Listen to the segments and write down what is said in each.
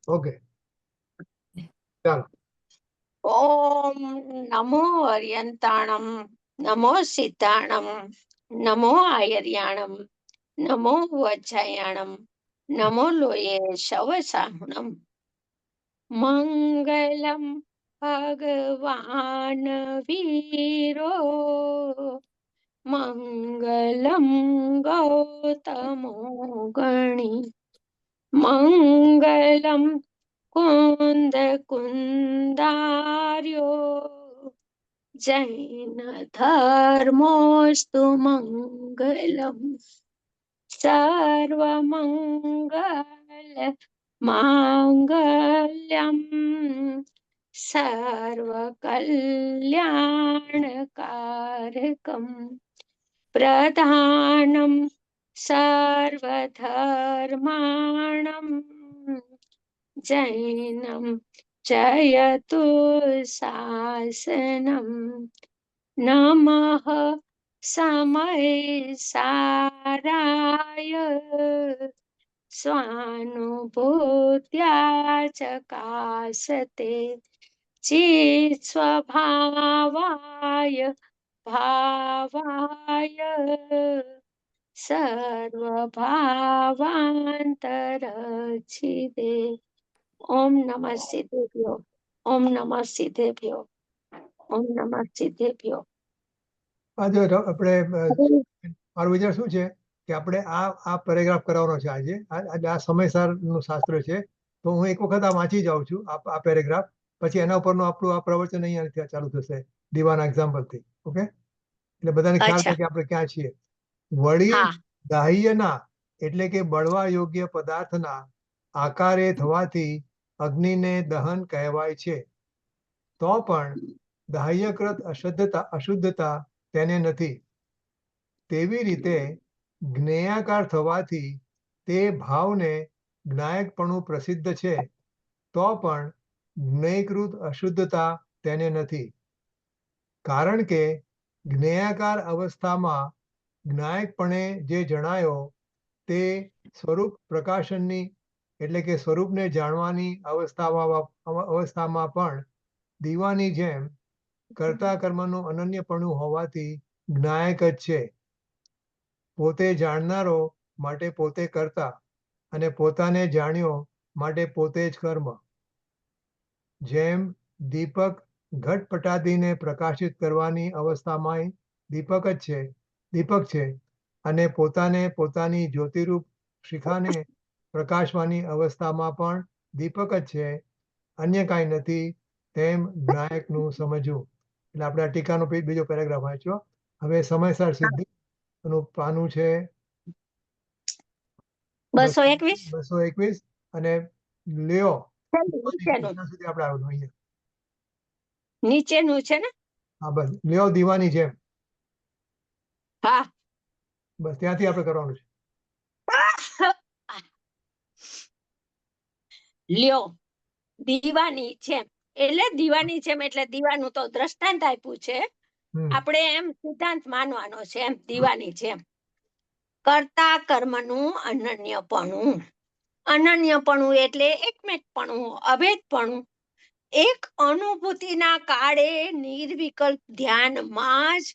Okay, ચાલો. ઓમ નમો અર્યંતાણમ, નમો સિદ્ધાણમ, નમો આયર્યાણમ, નમો વજ્જાયાણમ, નમો લોયે શવસાહુણમ. મંગલમ ભગવાન વીરો, મંગલમ ગૌતમો ગણી, મંગલમ કુંદ કુંદાર્યો, જૈન ધર્મોસ્તુ મંગલમ. સર્વમંગલ માંગલ્યમ, સર્વકલ્યાણકારકમ, પ્રધાનમ સર્વધર્માણમ, જૈનમ જયતુ શાસનમ. નમઃ સમય સારાય, સ્વાનુભૂત્યા ચકાસતે, ચિત સ્વભાવાય ભાવાય, સર્વભાવાંતરછિદે. ઓમ નમઃ સિદ્ધેભ્યો, ઓમ નમઃ સિદ્ધેભ્યો, ઓમ નમઃ સિદ્ધેભ્યો. આજે આપણે મારો વિચાર શું છે કે આપણે આ પેરેગ્રાફ કરવાનો છે આજે. આ સમયસારનું શાસ્ત્ર છે, તો હું એક વખત આ વાંચી જાઉં છું આ પેરેગ્રાફ. પછી એના ઉપરનું આપણું આ પ્રવચન અહીંયા ચાલુ થશે દીવાના એક્ઝામ્પલથી. ઓકે, એટલે બધાને ખ્યાલ થાય કે આપણે ક્યાં છીએ. વળી દાહ્યના એટલે કે બળવા યોગ્ય પદાર્થના આકારે થવાથી અગ્નિને દહન કહેવાય છે. તો પણ દાહ્યકૃત અશુદ્ધતા તેને નથી. તેવી રીતે જ્ઞેયાકાર થવાથી તે ભાવને જ્ઞાયકપણું પ્રસિદ્ધ છે. તો પણ જ્ઞેયકૃત અશુદ્ધતા તેને નથી. કારણ કે જ્ઞેયાકાર અવસ્થામાં જ્ઞાયકપણે જે જણાયો તે સ્વરૂપ પ્રકાશનની એટલે કે સ્વરૂપને જાણવાની અવસ્થામાં પણ દીવાની જેમ કર્તા કર્મનું અનન્યપણું હોવાથી જ્ઞાયક જ છે. પોતે જાણનારો માટે પોતે કર્તા અને પોતાને જાણ્યો માટે પોતે જ કર્મ. જેમ દીપક ઘટપટાદીને પ્રકાશિત કરવાની અવસ્થામાં દીપક છે અને પોતાને પોતાની જ્યોતિરૂપ શિખાને પ્રકાશવાની અવસ્થામાં પણ દીપક જ છે, અન્ય કાંઈ નથી. તેમ જ્ઞાયકનું સમજવું. એટલે આપણે આ ટીકાનો બીજો પેરેગ્રાફ વાંચ્યો. હવે સમયસર સિદ્ધિ નું પાનું છે 221. 221 અને લ્યો નીચેનું સુધી આપણે આવવાનું અહીંયા. નીચેનું છે ને? હા, બસ લ્યો દીવાની જેમ. હા, બસ ત્યાંથી આપણે કરવાનું છે. લ્યો દીવાની જેમ એટલે દીવાની જેમ એટલે દીવાનું તો દ્રષ્ટાંત આપ્યું છે. આપણે એમ સિદ્ધાંત માનવાનો છે એમ દીવાની જેમ. કર્તા કર્મનું અનન્યપણું એટલે એકમેકપણું, અભેદપણું. એક અનુભૂતિના કાળે નિર્વિકલ્પ ધ્યાનમાં જ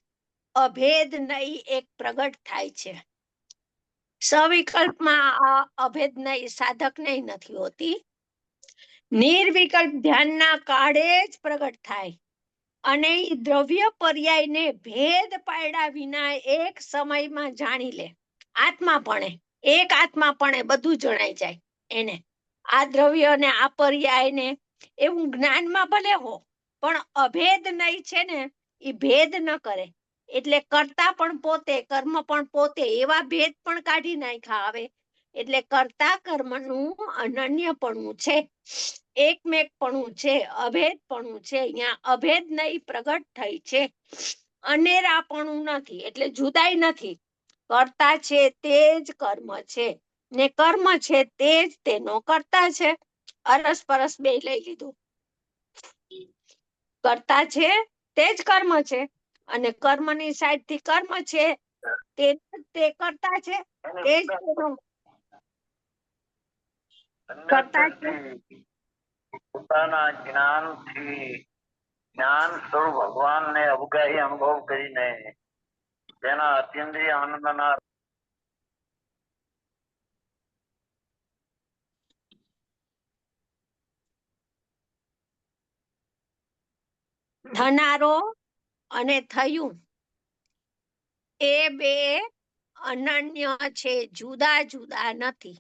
અભેદ નહીં એક પ્રગટ થાય છે. સવિકલ્પમાં આ અભેદ નહીં સાધક નહીં નથી હોતી. નિર્વિકલ્પ ધ્યાનના કાળે જ પ્રગટ થાય અને દ્રવ્ય પર્યાયને ભેદ પાડ્યા વિના એક સમયમાં જાણી લે. આત્માપણે એક આત્માપણે બધું જણાઈ જાય એને. આ દ્રવ્ય ને આ પર્યાય ને એવું જ્ઞાનમાં ભલે હો, પણ અભેદ નહીં છે ને એ ભેદ ન કરે. એટલે કર્તા પણ પોતે, કર્મ પણ પોતે, એવા ભેદ પણ કાઢી નાખ્યા આવે. એટલે કર્તા કર્મનું અનન્યપણું છે, એકમેકપણું છે, અભેદપણું છે. અહીંયા અભેદ નહીં પ્રગટ થઈ છે, અનેરાપણું નથી એટલે જુદાઈ નથી. કર્તા છે તે જ કર્મ છે ને કર્મ છે તે જ તેનો કર્તા છે. અરસપરસ બે લઈ લીધું. કર્તા છે તે જ કર્મ છે અને કર્મની સાઈડ થી કર્મ છે તે કર્તા છે, તે જ તેનો કરતા છે પોતાના જ્ઞાનથી જ્ઞાન સ્વરૂપ ભગવાનને અવગાહી અનુભવ કરીને તેના અત્યંતિય આનંદના થનારો અને થયું એ બે અનન્ય છે, જુદા જુદા નથી.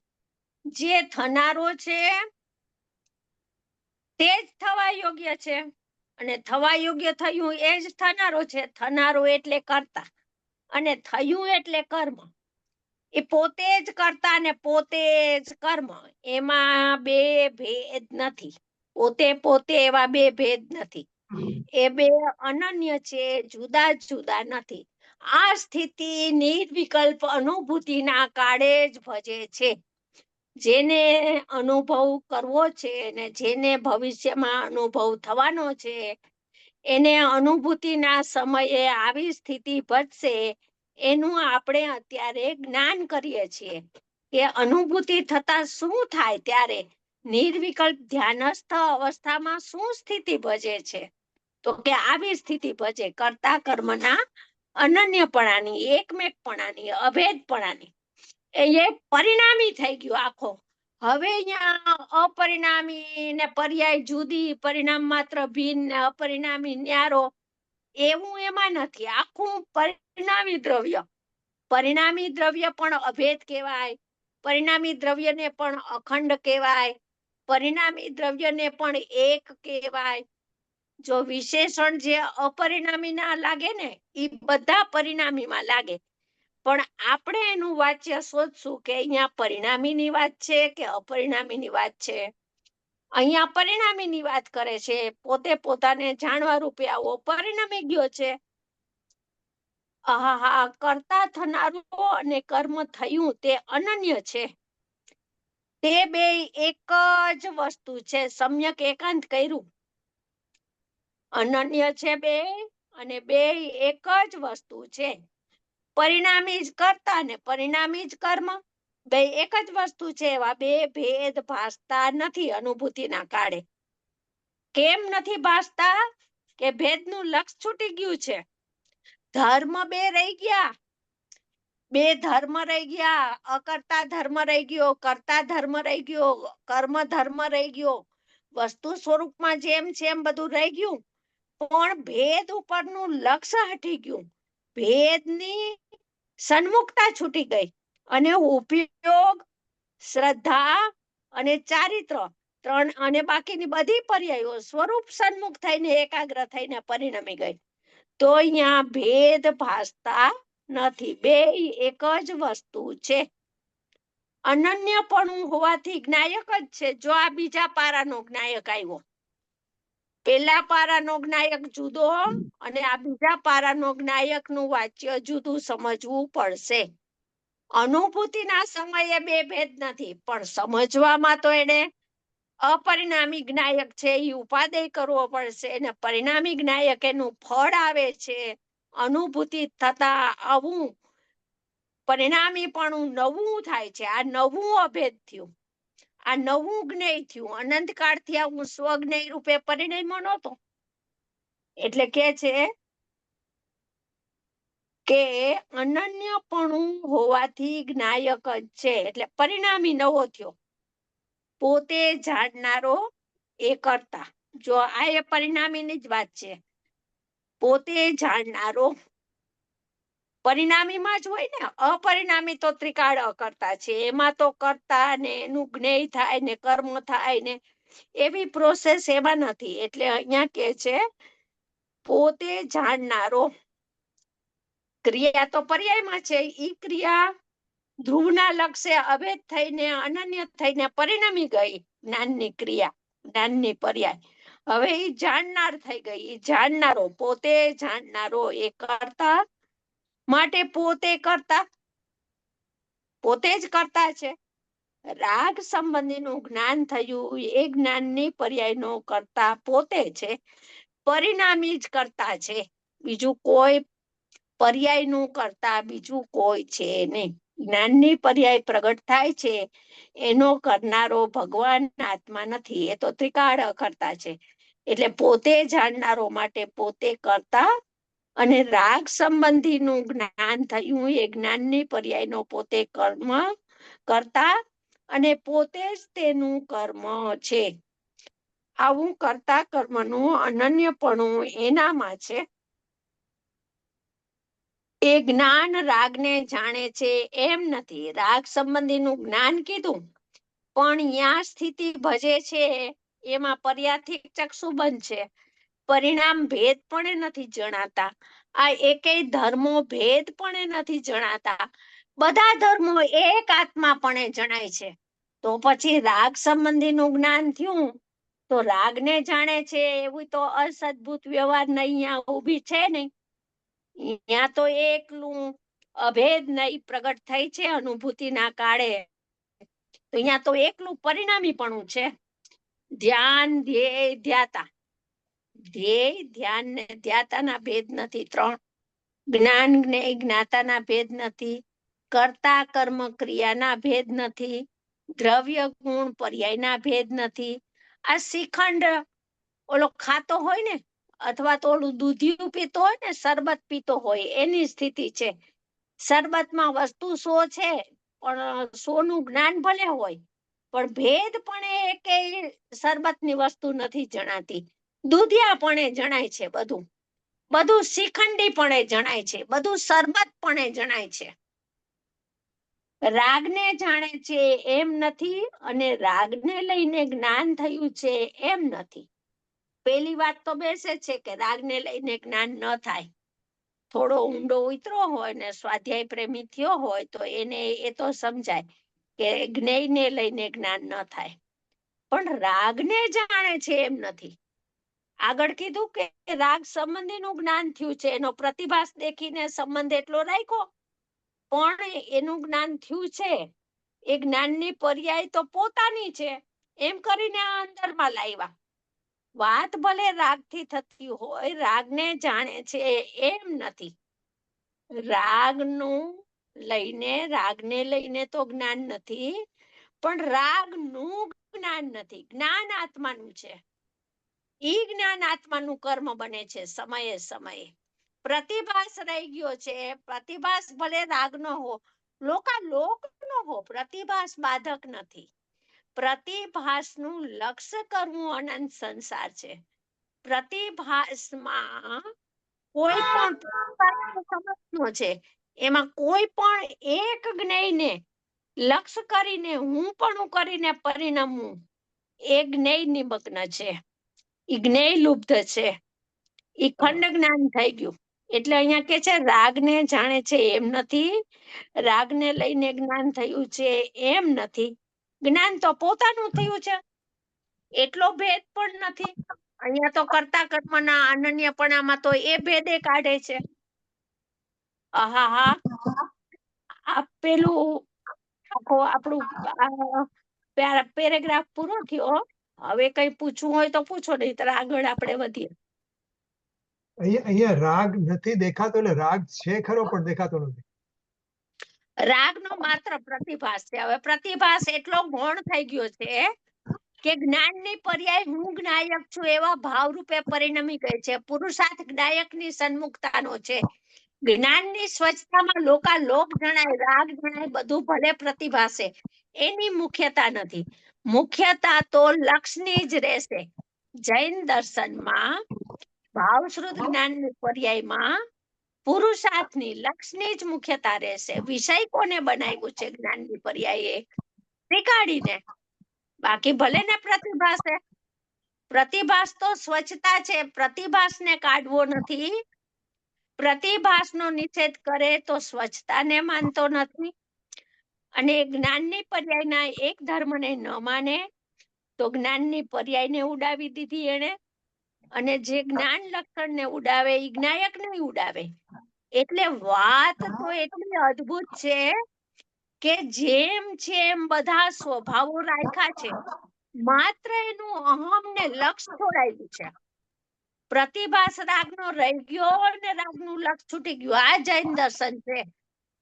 જે થનારો છે તે જ થવા યોગ્ય છે, અને થવા યોગ્ય થયું એ જ થનારો છે. થનારો એટલે કર્તા અને થયું એટલે કર્મ. એ પોતે જ કર્તા અને પોતે જ કર્મ. એમાં બે ભેદ નથી. પોતે પોતે એવા બે ભેદ નથી. એ બે અનન્ય છે, જુદા જુદા નથી. આ સ્થિતિ નિર્વિકલ્પ અનુભૂતિના કાળે જ ભજે છે. જેને અનુભવ કરવો છે ને જેને ભવિષ્યમાં અનુભવ થવાનો છે, એને અનુભૂતિના સમયે આવી સ્થિતિ ભજશે. એનું આપણે અત્યારે જ્ઞાન કરીએ છીએ કે અનુભૂતિ થતા શું થાય, ત્યારે નિર્વિકલ્પ ધ્યાનસ્થ અવસ્થામાં શું સ્થિતિ ભજે છે, તો કે આવી સ્થિતિ ભજે કર્તા કર્મના અનન્યપણાની, એકમેકપણાની, અભેદપણાની. એ પરિણામી થઈ ગયું આખો. હવે અહીંયા અપરિણામી ને પર્યાય જુદી, પરિણામ માત્ર ભિન્ન, અપરિણામી ન્યારો, એવું એમાં નથી. આખું પરિણામી દ્રવ્ય. પરિણામી દ્રવ્ય પણ અભેદ કહેવાય, પરિણામી દ્રવ્યને પણ અખંડ કહેવાય, પરિણામી દ્રવ્યને પણ એક કહેવાય. જો વિશેષણ જે અપરિણામી ના લાગે ને, એ બધા પરિણામીમાં લાગે. પણ આપણે એનું વાચ્ય શોધશું કે અહીંયા પરિણામીની વાત છે કે અપરિણામીની વાત છે. અહીંયા પરિણામીની વાત કરે છે. પોતે પોતાને જાણવા રૂપે આવો પરિણામી ગયો છે. આહા, કરતા થનારું અને કર્મ થયું તે અનન્ય છે. તે બે એક જ વસ્તુ છે. સમ્યક એકાંત કર્યું. અનન્ય છે બે, અને બે એક જ વસ્તુ છે. પરિણામી જ કરતા ને પરિણામી જ કર્મ, બે એક જ વસ્તુ છે. એવા બે ભેદ ભાસતા નથી અનુભૂતિના કાળે. કેમ નથી ભાસતા? કે ભેદનું લક્ષ છૂટી ગયું છે. ધર્મ બે રહી ગયા, બે ધર્મ રહી ગયા. અકર્તા ધર્મ રહી ગયો, કર્તા ધર્મ રહી ગયો, કર્મ ધર્મ રહી ગયો. વસ્તુ સ્વરૂપમાં જેમ છે એમ બધું રહી ગયું, પણ ભેદ ઉપરનું લક્ષ હટી ગયું. ભેદની સન્મુખતા છૂટી ગઈ, અને ઉપયોગ, શ્રદ્ધા અને ચારિત્ર ત્રણ અને બાકીની બધી પર્યાયો સ્વરૂપ સન્મુખ થઈને એકાગ્ર થઈને પરિણમી ગઈ. તો અહીંયા ભેદ ભાસતા નથી. બે એક જ વસ્તુ છે. અનન્યપણું હોવાથી જ્ઞાયક જ છે. જો આ બીજા પારાનો જ્ઞાયક આવ્યો, પેલા પારાનો જ્ઞાયક જુદો અને આ બીજા પારાનો જ્ઞાયકનું વાચ્ય જુદું સમજવું પડશે. અનુભૂતિના સમયે બે ભેદ નથી, પણ સમજવામાં તો એને અપરિણામી જ્ઞાયક છે એ ઉપાદેય કરવો પડશે, અને પરિણામી જ્ઞાયક એનું ફળ આવે છે. અનુભૂતિ થતા આવું પરિણામીપણું નવું થાય છે. આ નવું અભેદ થયું, આ નવું જ્ઞેય થયું. અનંતકાળથી આવું સ્વજ્ઞેય રૂપે પરિણમ્યો નહોતો. એટલે કે છે કે અનન્યપણું હોવાથી જ્ઞાયક જ છે. એટલે પરિણામી નવો થયો. પોતે જાણનારો એ કરતા. જો આ એ પરિણામીની જ વાત છે. પોતે જાણનારો પરિણામીમાં જ હોય ને. અપરિણામી તો ત્રિકાળ અકર્તા છે. એમાં તો કરતા ને એનું જ્ઞેય થાય ને કર્મ થાય ને એવી પ્રોસેસ એમાં નથી. એટલે અહીંયા કે છે પોતે જાણનારો. ક્રિયા તો પર્યાયમાં છે. ઈ ક્રિયા ધ્રુવના લક્ષે અભેદ થઈને અનન્ય થઈને પરિણમી ગઈ. જ્ઞાનની ક્રિયા, જ્ઞાનની પર્યાય હવે ઈ જાણનાર થઈ ગઈ. ઈ જાણનારો, પોતે જાણનારો એ કરતા માટે પોતે કરતા, પોતે જ કરતા છે. રાગ સંબંધીનું જ્ઞાન થયું એ જ્ઞાનની પર્યાયનો કરતા પોતે છે. પરિણામી જ કરતા છે. બીજું કોઈ પર્યાયનું કરતા બીજું કોઈ છે નહીં. જ્ઞાનની પર્યાય પ્રગટ થાય છે એનો કરનારો ભગવાન આત્મા નથી, એ તો ત્રિકાળ કરતા છે. એટલે પોતે જાણનારો માટે પોતે કરતા અને રાગ સંબંધીનું જ્ઞાન થયું એ જ્ઞાનની પર્યાયનો પોતે કર્મ કરતા અને પોતે જ તેનું કર્મ છે. આવું કરતા કર્મનું અનન્યપણું એનામાં છે. એ જ્ઞાન રાગને જાણે છે એમ નથી. રાગ સંબંધીનું જ્ઞાન કીધું, પણ ત્યાં સ્થિતિ ભજે છે એમાં પર્યાથિક ચક્ષુબંધ છે. પરિણામ ભેદ પણ નથી જણાતા. આ એકેય ધર્મો ભેદ પણ નથી જણાતા. બધા ધર્મો એક આત્માપણે જણાય છે. તો પછી રાગ સંબંધીનું જ્ઞાન થયું તો રાગને જાણે છે એવું તો અસદભૂત વ્યવહાર નહીં અહીંયા ઊભી છે નહીં. ત્યાં તો એકલું અભેદ નહીં પ્રગટ થઈ છે અનુભૂતિના કાળે. તો અહીંયા તો એકલું પરિણામીપણું છે. ધ્યાન, ધ્યેય, ધ્યાતા. ધ્યેય, ધ્યાન ને ધ્યાતાના ભેદ નથી. 3 જ્ઞાન ને જ્ઞાતાના ભેદ નથી. કર્તા કર્મ ક્રિયાના ભેદ નથી. દ્રવ્ય ગુણ પર્યાયના ભેદ નથી. આ શ્રીખંડ ઓલો ખાતો હોય ને, અથવા તો ઓલું દૂધિયું પીતો હોય ને, શરબત પીતો હોય એની સ્થિતિ છે. શરબતમાં વસ્તુ 100 છે પણ 100 નું જ્ઞાન ભલે હોય પણ ભેદ પણ એકેય શરબતની વસ્તુ નથી જણાતી. દૂધિયાપણે જણાય છે બધું. બધું શ્રીખંડીપણે જણાય છે. બધું શરબતપણે જણાય છે. રાગને જાણે છે એમ નથી અને રાગને લઈને જ્ઞાન થયું છે એમ નથી. પેલી વાત તો બેસે છે કે રાગને લઈને જ્ઞાન ન થાય. થોડો ઊંડો ઉતરો હોય ને સ્વાધ્યાય પ્રેમી થયો હોય તો એને એ તો સમજાય કે જ્ઞેયને લઈને જ્ઞાન ન થાય. પણ રાગને જાણે છે એમ નથી. આગળ કીધું કે રાગ સંબંધીનું જ્ઞાન થયું છે, એનો પ્રતિભાસ દેખીને સંબંધ એટલો રાખ્યો, પણ એનું જ્ઞાન થયું છે. એ જ્ઞાનની પર્યાય તો પોતાની છે એમ કરીને આ અંદરમાં લાવ્યા. વાત ભલે રાગથી થતી હોય, રાગને જાણે છે એમ નથી. રાગને લઈને તો જ્ઞાન નથી, પણ રાગનું જ્ઞાન નથી. જ્ઞાન આત્માનું છે. ઈ જ્ઞાન આત્માનું કર્મ બને છે સમયે સમયે. પ્રતિભાસ રહી ગયો છે. પ્રતિભાસ ભલે રાગનો હો, લોકનો હો, પ્રતિભાસ બાધક નથી. પ્રતિભાસનું લક્ષ્ય કરવું અનંત સંસાર છે. પ્રતિભાસમાં કોઈ પણ સમજનો છે, એમાં કોઈ પણ એક જ્ઞેયને લક્ષ્ય કરીને હું પણ કરીને પરિણમવું એ જ્ઞેય નિમગ્ન છે. ઈ જ્ઞેય લુબ્ધ છે. ઈ ખંડ જ્ઞાન થઈ ગયું. એટલે અહીંયા કે છે રાગને જાણે છે એમ નથી. રાગને લઈને જ્ઞાન થયું છે એમ નથી. જ્ઞાન તો પોતાનું થયું છે. એટલો ભેદ પણ નથી. અહીંયા તો કર્તા કર્મના અનન્યપણામાં તો એ ભેદે કાઢે છે. આહા, આ પેલું આપણું પેરેગ્રાફ પૂરો થયો. હવે કઈ પૂછવું હોય તો પૂછો, નહીં તો આગળ આપણે વધીએ. અહીંયા રાગ નથી દેખાતો એટલે રાગ છે ખરો પણ દેખાતો નથી. રાગનો માત્ર પ્રતિભાસ છે. હવે પ્રતિભાસ એટલો ગૌણ થઈ ગયો છે કે જ્ઞાનની પર્યાય હું જ્ઞાયક છું એવા ભાવરૂપે પરિણમી ગઈ છે. પુરુષાર્થ જ્ઞાયકની સન્મુખતાનો છે. જ્ઞાનની સ્વચ્છતામાં લોક જણાય, રાગ જણાય, બધું ભલે પ્રતિભાસે, એની મુખ્યતા નથી. મુખ્યતા તો લક્ષની જ રહેશે. જૈન દર્શનમાં ભાવશ્રુત જ્ઞાનની પર્યાયમાં પુરુષાર્થની, લક્ષની જ મુખ્યતા રહેશે. વિષય કોને બનાવ્યું છે જ્ઞાનની પર્યાયે? ત્રિકાળીને. બાકી ભલે ને પ્રતિભાસે. પ્રતિભાસ તો સ્વચ્છતા છે. પ્રતિભાસને કાઢવો નથી. પ્રતિભાસનો નિષેધ કરે તો સ્વચ્છતાને માનતો નથી. અને જ્ઞાનની પર્યાયના એક ધર્મને ન માને તો જ્ઞાનની પર્યાયને ઉડાવી દીધી એને. અને જે જ્ઞાન લક્ષણને ઉડાવે એ જ્ઞાયકને ઉડાવે. એટલે વાત તો એટલી અદ્ભુત છે કે જેમ છે એમ બધા સ્વભાવો રાખ્યા છે, માત્ર એનું અહમ ને લક્ષ છોડાયું છે. પ્રતિભાસ રાગનો રહી ગયો અને રાગનું લક્ષ છૂટી ગયું. આ જૈન દર્શન છે.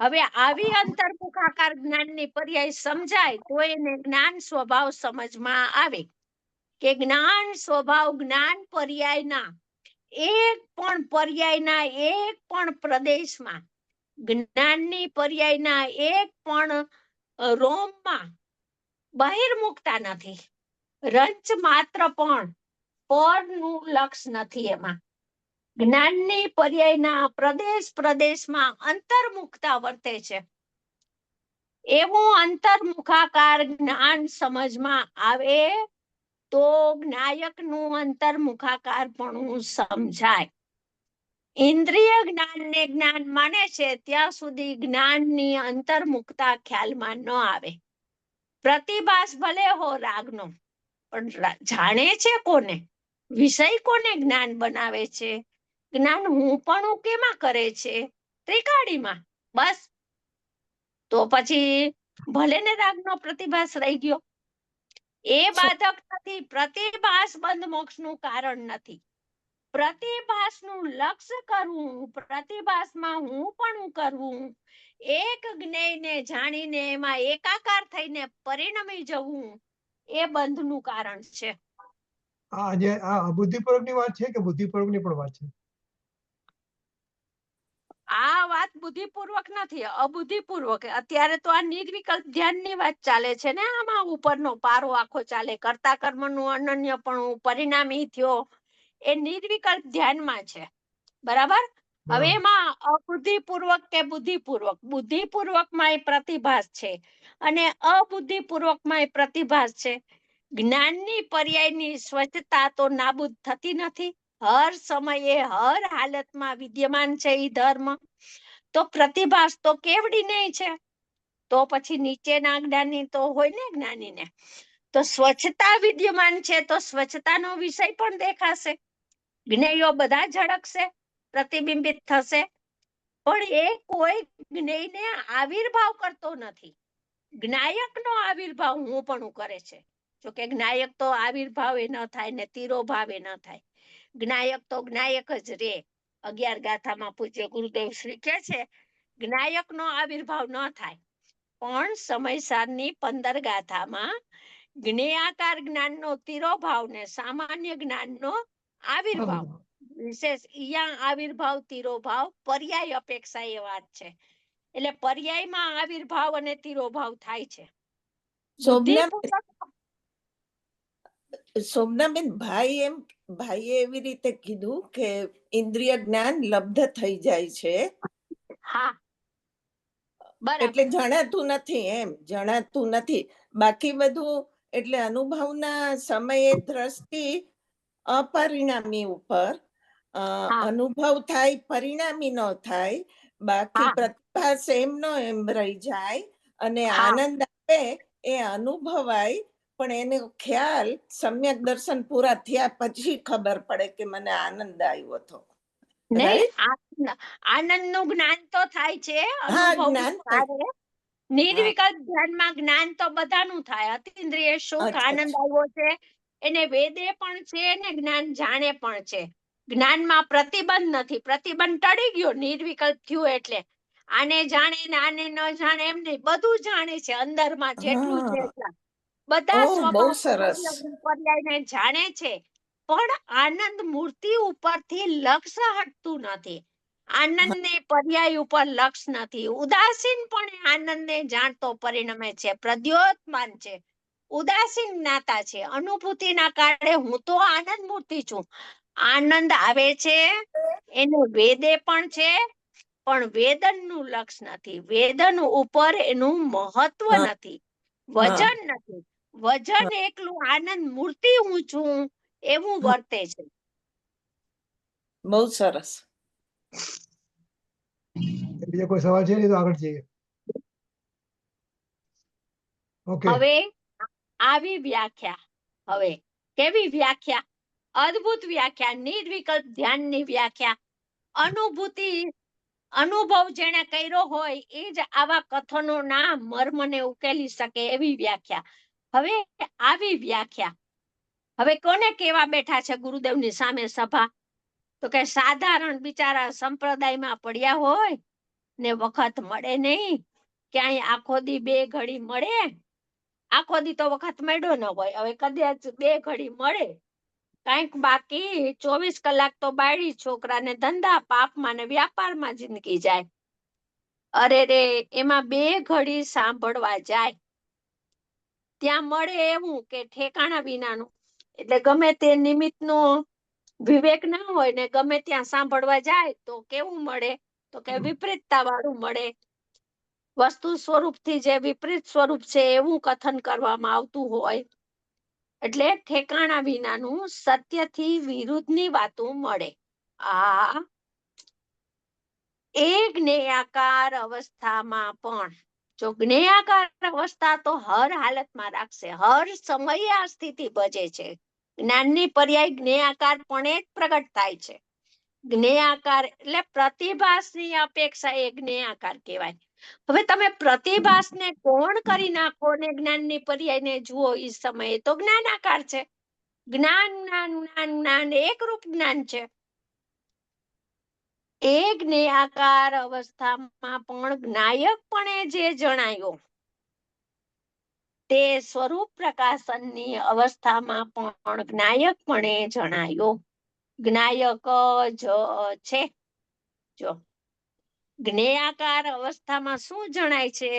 હવે આવી અંતર્મુખાકાર જ્ઞાનની પર્યાય સમજાય તો એને જ્ઞાન સ્વભાવ સમજમાં આવે કે જ્ઞાન સ્વભાવ જ્ઞાન પર્યાયના એક પણ પર્યાયના એક પણ પ્રદેશમાં જ્ઞાનની પર્યાયના એક પણ રોમમાં બહિર્મુખતા નથી. રંચ માત્ર પણ પરનું લક્ષ નથી એમાં. જ્ઞાનની પર્યાયના પ્રદેશમાં અંતર્મુખતા વર્તે છે. એવું અંતર્મુખાકાર જ્ઞાન સમજમાં આવે તો જ્ઞાયકનું અંતર્મુખાકારપણું સમજાય. ઇન્દ્રિય જ્ઞાનને જ્ઞાન માને છે ત્યાં સુધી જ્ઞાનની અંતર્મુખતા ખ્યાલમાં ન આવે. પ્રતિભાસ ભલે હો રાગનો, પણ જાણે છે કોને? વિષય કોને જ્ઞાન બનાવે છે? જ્ઞાન હું પણ કેમાં કરે છે? ત્રિકાળીમાં. બસ તો પછી ભલે ને રાગનો પ્રતિભાસ રહી ગયો. એ બાધક નથી. પ્રતિભાસ બંધ મોક્ષનું કારણ નથી. પ્રતિભાસનું લક્ષ્ય કરવું, પ્રતિભાસમાં હું પણ કરવું, એક જ્ઞેયને જાણીને એમાં એકાકાર થઈને પરિણમી જવું, એ બંધનું કારણ છે. આ બુદ્ધિપૂર્વકની વાત છે કે બુદ્ધિપૂર્વકની પણ વાત છે? આ વાત બુદ્ધિપૂર્વક નથી, અબુદ્ધિપૂર્વક. અત્યારે તો આ નિર્વિકલ્પ ધ્યાનની વાત ચાલે છે ને. આમાં ઉપરનો પારો આખો ચાલે. કર્તા કર્મનું અનન્યપણું પરિણામી થયો એ નિર્વિકલ્પ ધ્યાનમાં છે. બરાબર? હવે એમાં અબુદ્ધિપૂર્વક કે બુદ્ધિપૂર્વક, બુદ્ધિપૂર્વકમાં એ પ્રતિભાસ છે અને અબુદ્ધિપૂર્વકમાં એ પ્રતિભાસ છે. જ્ઞાનની પર્યાયની સ્વચ્છતા તો નાબૂદ થતી નથી. હર સમયે હર હાલતમાં વિદ્યમાન છે એ ધર્મ. તો પ્રતિભાસ તો કેવડી નહીં છે. તો પછી નીચેના જ્ઞાની તો હોય ને જ્ઞાનીને. તો સ્વચ્છતા વિદ્યમાન છે તો સ્વચ્છતાનો વિષય પણ દેખાશે. જ્ઞેયો બધા ઝળકશે, પ્રતિબિંબિત થશે. પણ એ કોઈ જ્ઞેયને આવિર્ભાવ કરતો નથી. જ્ઞાયકનો આવિર્ભાવ હું પણ કરે છે. જોકે જ્ઞાયક તો આવિર્ભાવ એ ન થાય ને તિરોભાવ એ ન થાય. જ્ઞાયક તો જ્ઞાયક જ રે. 11 ગાથામાં પૂજ્ય ગુરુદેવ શ્રી કહે છે જ્ઞાયકનો આવિર્ભાવ ન થાય. પણ સમયસારની 15 ગાથામાં જ્ઞેયાકાર જ્ઞાનનો તિરોભાવ ને સામાન્ય જ્ઞાનનો આવિર્ભાવ, વિશેષ અહીંયા આવિર્ભાવ તિરોભાવ પર્યાય અપેક્ષા એ વાત છે. એટલે પર્યાયમાં આવિર્ભાવ અને તિરોભાવ થાય છે. સોમનાબેન, ભાઈએ એવી રીતે કીધું કે ઇન્દ્રિય જ્ઞાન લબ્ધ થઈ જાય છે. હા, બરાબર. એટલે જણાતું નથી, એમ જણાતું નથી. બાકી બધું એટલે અનુભવના સમયે દ્રષ્ટિ અપરિણામી ઉપર અનુભવ થાય, પરિણામી ન થાય. બાકી પ્રતિભાસ એમનો એમ રહી જાય અને આનંદ આવે એ અનુભવાય. પણ એનો ખ્યાલ સમ્યક દર્શન પૂરા થયા પછી ખબર પડે કે મને આનંદ આવ્યો હતો. આનંદનું જ્ઞાન તો થાય છે. નિર્વિકલ્પ ધ્યાનમાં જ્ઞાન તો બધાનું થાય. અતિન્દ્રિય સુખ આનંદ આવ્યો છે એને વેદે પણ છે ને જ્ઞાન જાણે પણ છે. જ્ઞાનમાં પ્રતિબંધ નથી. પ્રતિબંધ ટળી ગયો નિર્વિકલ્પ થયું એટલે. આને જાણે ને આને ન જાણે એમ નહીં, બધું જાણે છે. અંદરમાં જેટલું છે એટલા બધા સ્વભાવ પર્યાયને જાણે છે. પણ આનંદ મૂર્તિ ઉપરથી લક્ષ્ય હટતું નથી. આનંદને પર્યાય ઉપર લક્ષ નથી. ઉદાસીન પણ આનંદને જાણતો પરિણમે છે. પ્રદ્યોતમાન છે, ઉદાસીન જ્ઞાતા છે. અનુભૂતિના કારણે હું તો આનંદ મૂર્તિ છું. આનંદ આવે છે એને વેદે પણ છે, પણ વેદનનું લક્ષ નથી. વેદન ઉપર એનું મહત્વ નથી, વજન નથી. વજન એકલું આનંદ મૂર્તિ હું છું એવું વર્તે છે. બહુ સરસ. બીજો કોઈ સવાલ છે નહીં તો આગળ જઈએ. હવે આવી વ્યાખ્યા, હવે કેવી વ્યાખ્યા? અદ્ભુત વ્યાખ્યા, નિર્વિકલ્પ ધ્યાનની વ્યાખ્યા. અનુભવ જેને કર્યો હોય એ જ આવા કથનોના મર્મને ઉકેલી શકે એવી વ્યાખ્યા. હવે આવી વ્યાખ્યા હવે કોને કેવા બેઠા છે ગુરુદેવની સામે સભા? તો કે સાધારણ બિચારા સંપ્રદાયમાં પડ્યા હોય ને વખત મળે નહીં. ક્યાંય આખો દી 2 ઘડી મળે, આખો દી તો વખત મળ્યો ન હોય. હવે કદાચ 2 ઘડી મળે કાંઈક, બાકી 24 કલાક તો બાયડી છોકરાને ધંધા પાપમાં ને વ્યાપારમાં જિંદગી જાય. અરે રે, એમાં 2 ઘડી સાંભળવા જાય ત્યાં મળે એવું કે ઠેકાણા વિનાનું. એટલે ગમે તે નિમિત્તનો વિવેક ના હોય ને ગમે ત્યાં સાંભળવા જાય તો કેવું મળે? તો કે વિપરીતતા વાળું મળે. વસ્તુ સ્વરૂપથી જે વિપરીત સ્વરૂપ છે એવું કથન કરવામાં આવતું હોય. એટલે ઠેકાણા વિનાનું સત્યથી વિરુદ્ધની વાતો મળે. આ એ જ્ઞેયાકાર અવસ્થામાં પણ, જો જ્ઞેયાકાર અવસ્થા તો હર હાલતમાં રાખશે, હર સમયે આ સ્થિતિ ભજે છે. જ્ઞાનની પર્યાય જ્ઞેયાકારપણે જ પ્રગટ થાય છે. જ્ઞેયાકાર એટલે પ્રતિભાસની અપેક્ષા એ જ્ઞેયાકાર કહેવાય. હવે તમે પ્રતિભાસને કોણ કરી નાખો ને જ્ઞાનની પર્યાયને જુઓ એ સમયે તો જ્ઞાનાકાર છે. જ્ઞાન જ્ઞાન જ્ઞાન જ્ઞાન એકરૂપ જ્ઞાન છે. એ જ્ઞેયાકાર અવસ્થામાં પણ જ્ઞાયકપણે જે જણાયો તે સ્વરૂપ પ્રકાશનની અવસ્થામાં પણ જ્ઞાયકપણે જણાયો. જ્ઞાયક જ છે. જો જ્ઞેયાકાર અવસ્થામાં શું જણાય છે?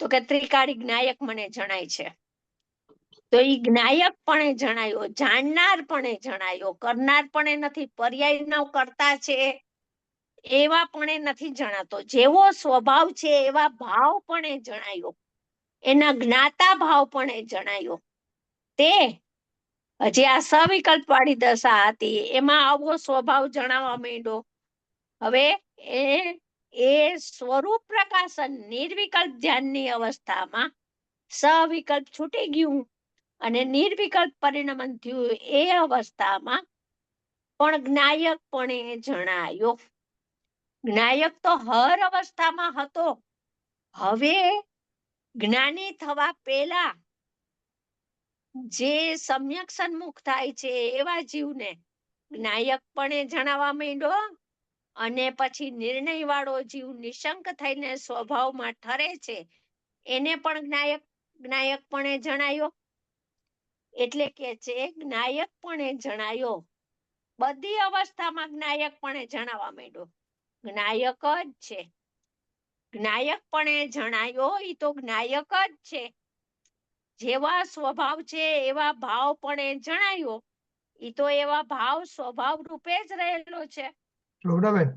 તો કે ત્રિકાળી જ્ઞાયક મને જણાય છે. તો એ જ્ઞાયકપણે જણાયો, જાણનારપણે જણાયો, કરનારપણે નથી. પર્યાય ન કરતા છે એવા પણ નથી જણાતો. જેવો સ્વભાવ છે એવા ભાવપણે જણાયો, એના જ્ઞાતા ભાવપણે જણાયો. તે હજી આ સવિકલ્પ વાળી દશા હતી એમાં આવો સ્વભાવ જણાવવા માંડ્યો. હવે એ સ્વરૂપ પ્રકાશન નિર્વિકલ્પ ધ્યાનની અવસ્થામાં સવિકલ્પ છૂટી ગયું અને નિર્વિકલ્પ પરિણમન થયું. એ અવસ્થામાં પણ જ્ઞાયકપણે જણાયો. જ્ઞાયક તો હર અવસ્થામાં હતો. હવે જ્ઞાની થવા પહેલા જે સમ્યક સન્મુખ થાય છે એવા જીવને જ્ઞાયકપણે જણાવવા માંડ્યો. અને પછી નિર્ણય વાળો જીવ નિશંક થઈને સ્વભાવમાં ઠરે છે એને પણ જ્ઞાયકપણે જણાયો. એટલે કે છે જ્ઞાયકપણે જણાયો. બધી અવસ્થામાં જ્ઞાયકપણે જણાવવા માંડ્યો. જ્ઞાયક જ છે. જ્ઞાયકપણે જણાયો એ તો જ્ઞાયક જ છે. જેવા સ્વભાવ છે એવા ભાવપણે જણાયો એ તો એવા ભાવ સ્વભાવ રૂપે જ રહેલો છે. શોભનાબેન,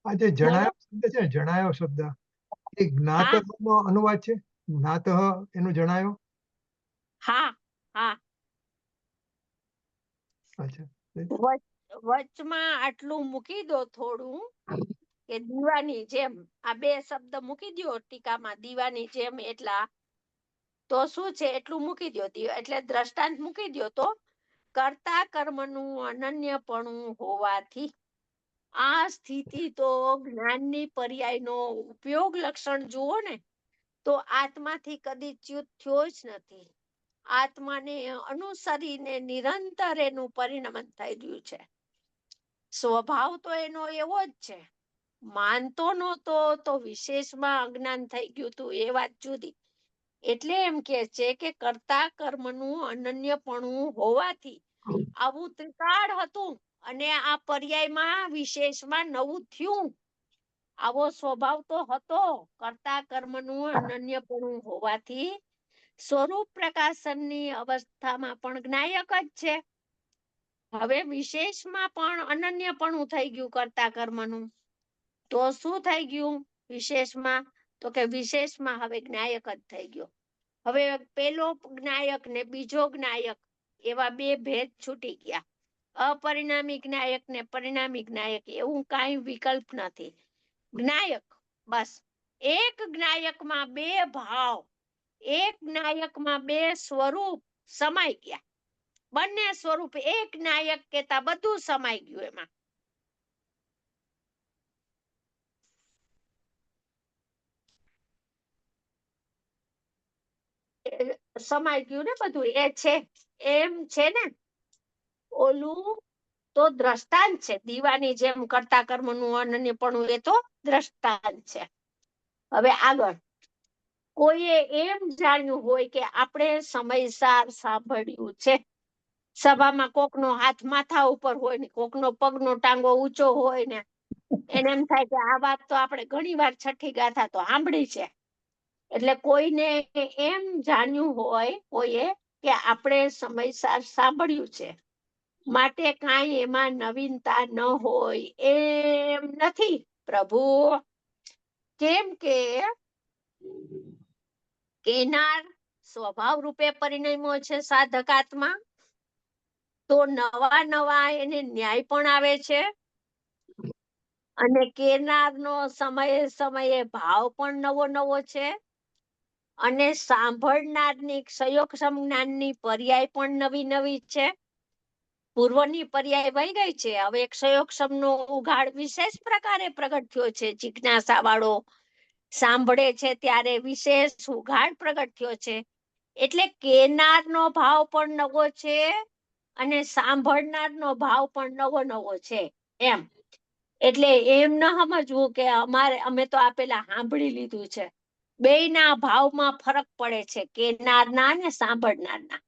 આ જે જણાયો શબ્દ છે ને, જણાયો શબ્દ એ જ્ઞાત નો અનુવાદ છે. જ્ઞાત એનું જણાયો. હા હા. અચ્છા, વચમાં આટલું મૂકી દો થોડું કે દીવાની જેમ. આ 2 શબ્દ મૂકી દો ટીકામાં, દીવાની જેમ. એટલા તો શું છે એટલું મૂકી દો. એટલે દ્રષ્ટાંત મૂકી દો તો કર્તા કર્મનું અનન્યપણું હોવાથી આ સ્થિતિ તો જ્ઞાનની પર્યાયનો ઉપયોગ લક્ષણ જુઓ ને તો આત્માથી કદી ચ્યુત થયો જ નથી. આત્માને અનુસરીને નિરંતર એનું પરિણમન થઈ રહ્યું છે. સ્વભાવ તો એનો એવો જ છે. માનતો નહોતો તો વિશેષમાં અજ્ઞાન થઈ ગયું હતું એ વાત જુદી. એટલે એમ કે છે કે કર્તા કર્મનું અનન્યપણું હોવાથી આવું ત્રિકાળ હતું અને આ પર્યાયમાં વિશેષમાં નવું થયું. આવો સ્વભાવ તો હતો. કર્તા કર્મનું અનન્યપણું હોવાથી સ્વરૂપ પ્રકાશનની અવસ્થામાં પણ જ્ઞાયક જ છે. હવે વિશેષમાં પણ અનન્યપણું થઈ ગયું કર્તા કર્મનું. તો શું થઈ ગયું વિશેષમાં? તો કે વિશેષમાં હવે જ્ઞાયક જ થઈ ગયો. હવે પેલો જ્ઞાયક ને બીજો જ્ઞાયક એવા 2 ભેદ છૂટી ગયા. અપરિણામી જ્ઞાયક ને પરિણામી જ્ઞાયક એવું કાંઈ વિકલ્પ નથી. જ્ઞાયક બસ. એક જ્ઞાયકમાં 2 ભાવ, એક જ્ઞાયકમાં 2 સ્વરૂપ સમાઈ ગયા. બંને સ્વરૂપ એક જ્ઞાયક કેતા બધું સમાઈ ગયું એમાં. સમાઈ ગયું ને બધું. એ છે એમ છે ને. ઓલું તો દ્રષ્ટાંત છે. દીવાની જેમ કરતા કર્મનું અનન્યપણું એ તો દ્રષ્ટાંત છે. હવે આગળ કોઈએ એમ જાણ્યું હોય કે આપણે સમયસર સાંભળ્યું છે. સભામાં કોકનો હાથ માથા ઉપર હોય ને કોકનો પગનો ટાંગો ઊંચો હોય ને એને એમ થાય કે આ વાત તો આપણે ઘણી વાર છઠ્ઠી ગાથા તો સાંભળી છે. એટલે કોઈને એમ જાણ્યું હોય કોઈએ કે આપણે સમયસર સાંભળ્યું છે માટે કાંઈ એમાં નવીનતા ન હોય એમ નથી પ્રભુ. કેમ કે કેનાર સ્વભાવ રૂપે પરિણમ્યો છે સાધકાત્મા, તો નવા નવા એને ન્યાય પણ આવે છે અને કેનારનો સમયે સમયે ભાવ પણ નવો નવો છે અને સાંભળનારની સંયોગ જ્ઞાનની પર્યાય પણ નવી નવી છે. પૂર્વની પર્યાય વહી ગઈ છે, હવે એક સંયોગનો ઉઘાડ વિશેષ પ્રકારે પ્રગટ થયો છે. જિજ્ઞાસા વાળો સાંભળે છે ત્યારે વિશેષ ઉઘાડ પ્રગટ થયો છે. એટલે કેનારનો ભાવ પણ નવો છે અને સાંભળનારનો ભાવ પણ નવો નવો છે એમ. એટલે એમ ન સમજવું કે અમે તો આ પેલા સાંભળી લીધું છે. બેયના ભાવમાં ફરક પડે છે, કેનારના અને સાંભળનારના.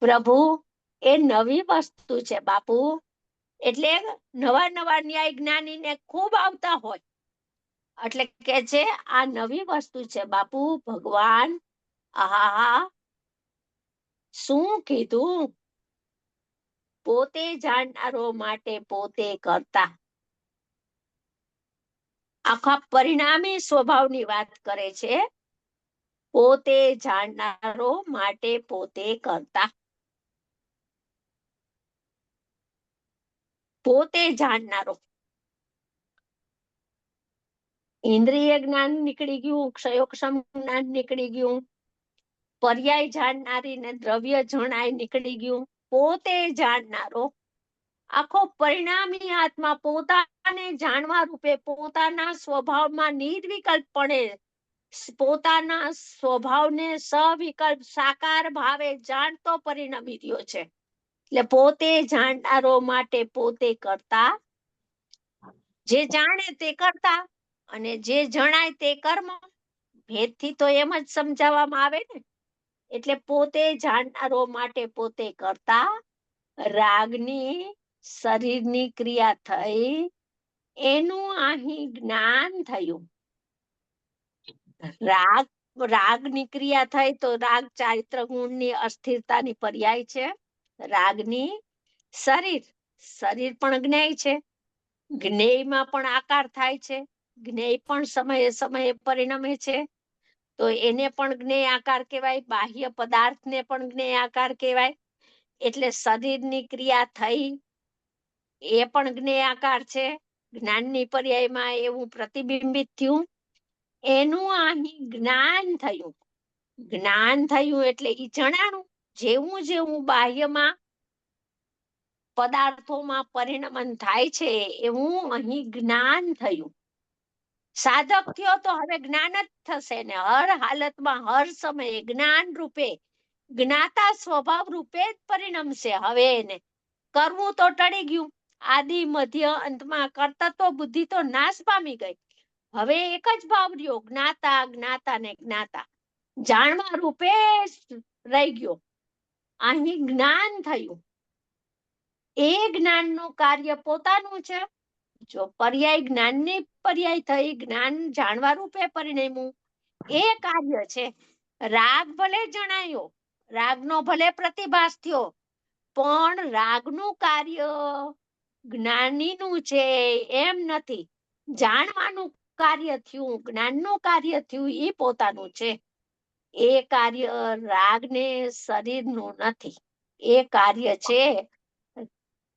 પ્રભુ એ નવી વસ્તુ છે બાપુ. એટલે નવા નવા ન્યાય જ્ઞાનીને ખૂબ આવતા હોય એટલે કે છે આ નવી વસ્તુ છે બાપુ. ભગવાન આહા શું કીધું. પોતે જાણનારો માટે પોતે કરતા. આખા પરિણામી સ્વભાવની વાત કરે છે. પોતે જાણનારો માટે પોતે કરતા. પોતે જાણનારો. ઇન્દ્રિય જ્ઞાન નીકળી ગયું, ક્ષયોક્ષમ જ્ઞાન નીકળી ગયું, પર્યાય જાણનારી ને દ્રવ્ય જણાય નીકળી ગયું. પોતે જાણનારો આખો પરિણામી આત્મા પોતાને જાણવા રૂપે પોતાના સ્વભાવમાં નિર્વિકલ્પપણે પોતાના સ્વભાવને સવિકલ્પ સાકાર ભાવે જાણતો પરિણમી રહ્યો છે. એટલે પોતે જાણનારો માટે પોતે કરતા. જે જાણે તે કરતા અને જે જણાય તે કર્મ. ભેદથી તો એમ જ સમજાવવામાં આવે ને. એટલે પોતે જાણનારો માટે પોતે કરતા. રાગની શરીરની ક્રિયા થઈ એનું અહીં જ્ઞાન થયું. રાગની ક્રિયા થઈ તો રાગ ચારિત્ર ગુણની અસ્થિરતાની પર્યાય છે. રાગની શરીર પણ જ્ઞેય છે. જ્ઞેયમાં પણ આકાર થાય છે. જ્ઞેય પણ સમયે સમયે પરિણમે છે. તો એને પણ જ્ઞેય આકાર કહેવાય. બાહ્ય પદાર્થને પણ જ્ઞેય આકાર કહેવાય. એટલે શરીરની ક્રિયા થઈ એ પણ જ્ઞેય આકાર છે. જ્ઞાનની પર્યાયમાં એવું પ્રતિબિંબિત થયું. એનું અહીં જ્ઞાન થયું. જ્ઞાન થયું એટલે ઈ જણાણું. જેવું જેવું બાહ્યમાં પદાર્થોમાં પરિણમન થાય છે એવું અહીં જ્ઞાન થયું. સાધક થયો તો હવે જ્ઞાન જ થશે ને. હર હાલતમાં હર સમયે જ્ઞાન રૂપે જ્ઞાતા સ્વભાવ રૂપે જ પરિણમશે. હવે એને કરવું તો ટળી ગયું. આદિ મધ્ય અંતમાં કર્તૃત્વ બુદ્ધિ તો નાશ પામી ગઈ. હવે એક જ ભાવ રહ્યો, જ્ઞાતા જ્ઞાતા ને જ્ઞાતા. જાણવા રૂપે રહી ગયો. અહીં જ્ઞાન થયું. એ જ્ઞાનનું કાર્ય પોતાનું છે. જો પર્યાય જ્ઞાનની પર્યાય થઈ, જ્ઞાન જાણવા રૂપે પરિણમ્યું, એ કાર્ય છે. રાગ ભલે જણાયો, રાગનો ભલે પ્રતિભાસ થયો, પણ રાગનું કાર્ય જ્ઞાનીનું છે એમ નથી. જાણવાનું કાર્ય થયું, જ્ઞાનનું કાર્ય થયું, એ પોતાનું છે. એ કાર્ય રાગને શરીરનું નથી. એ કાર્ય છે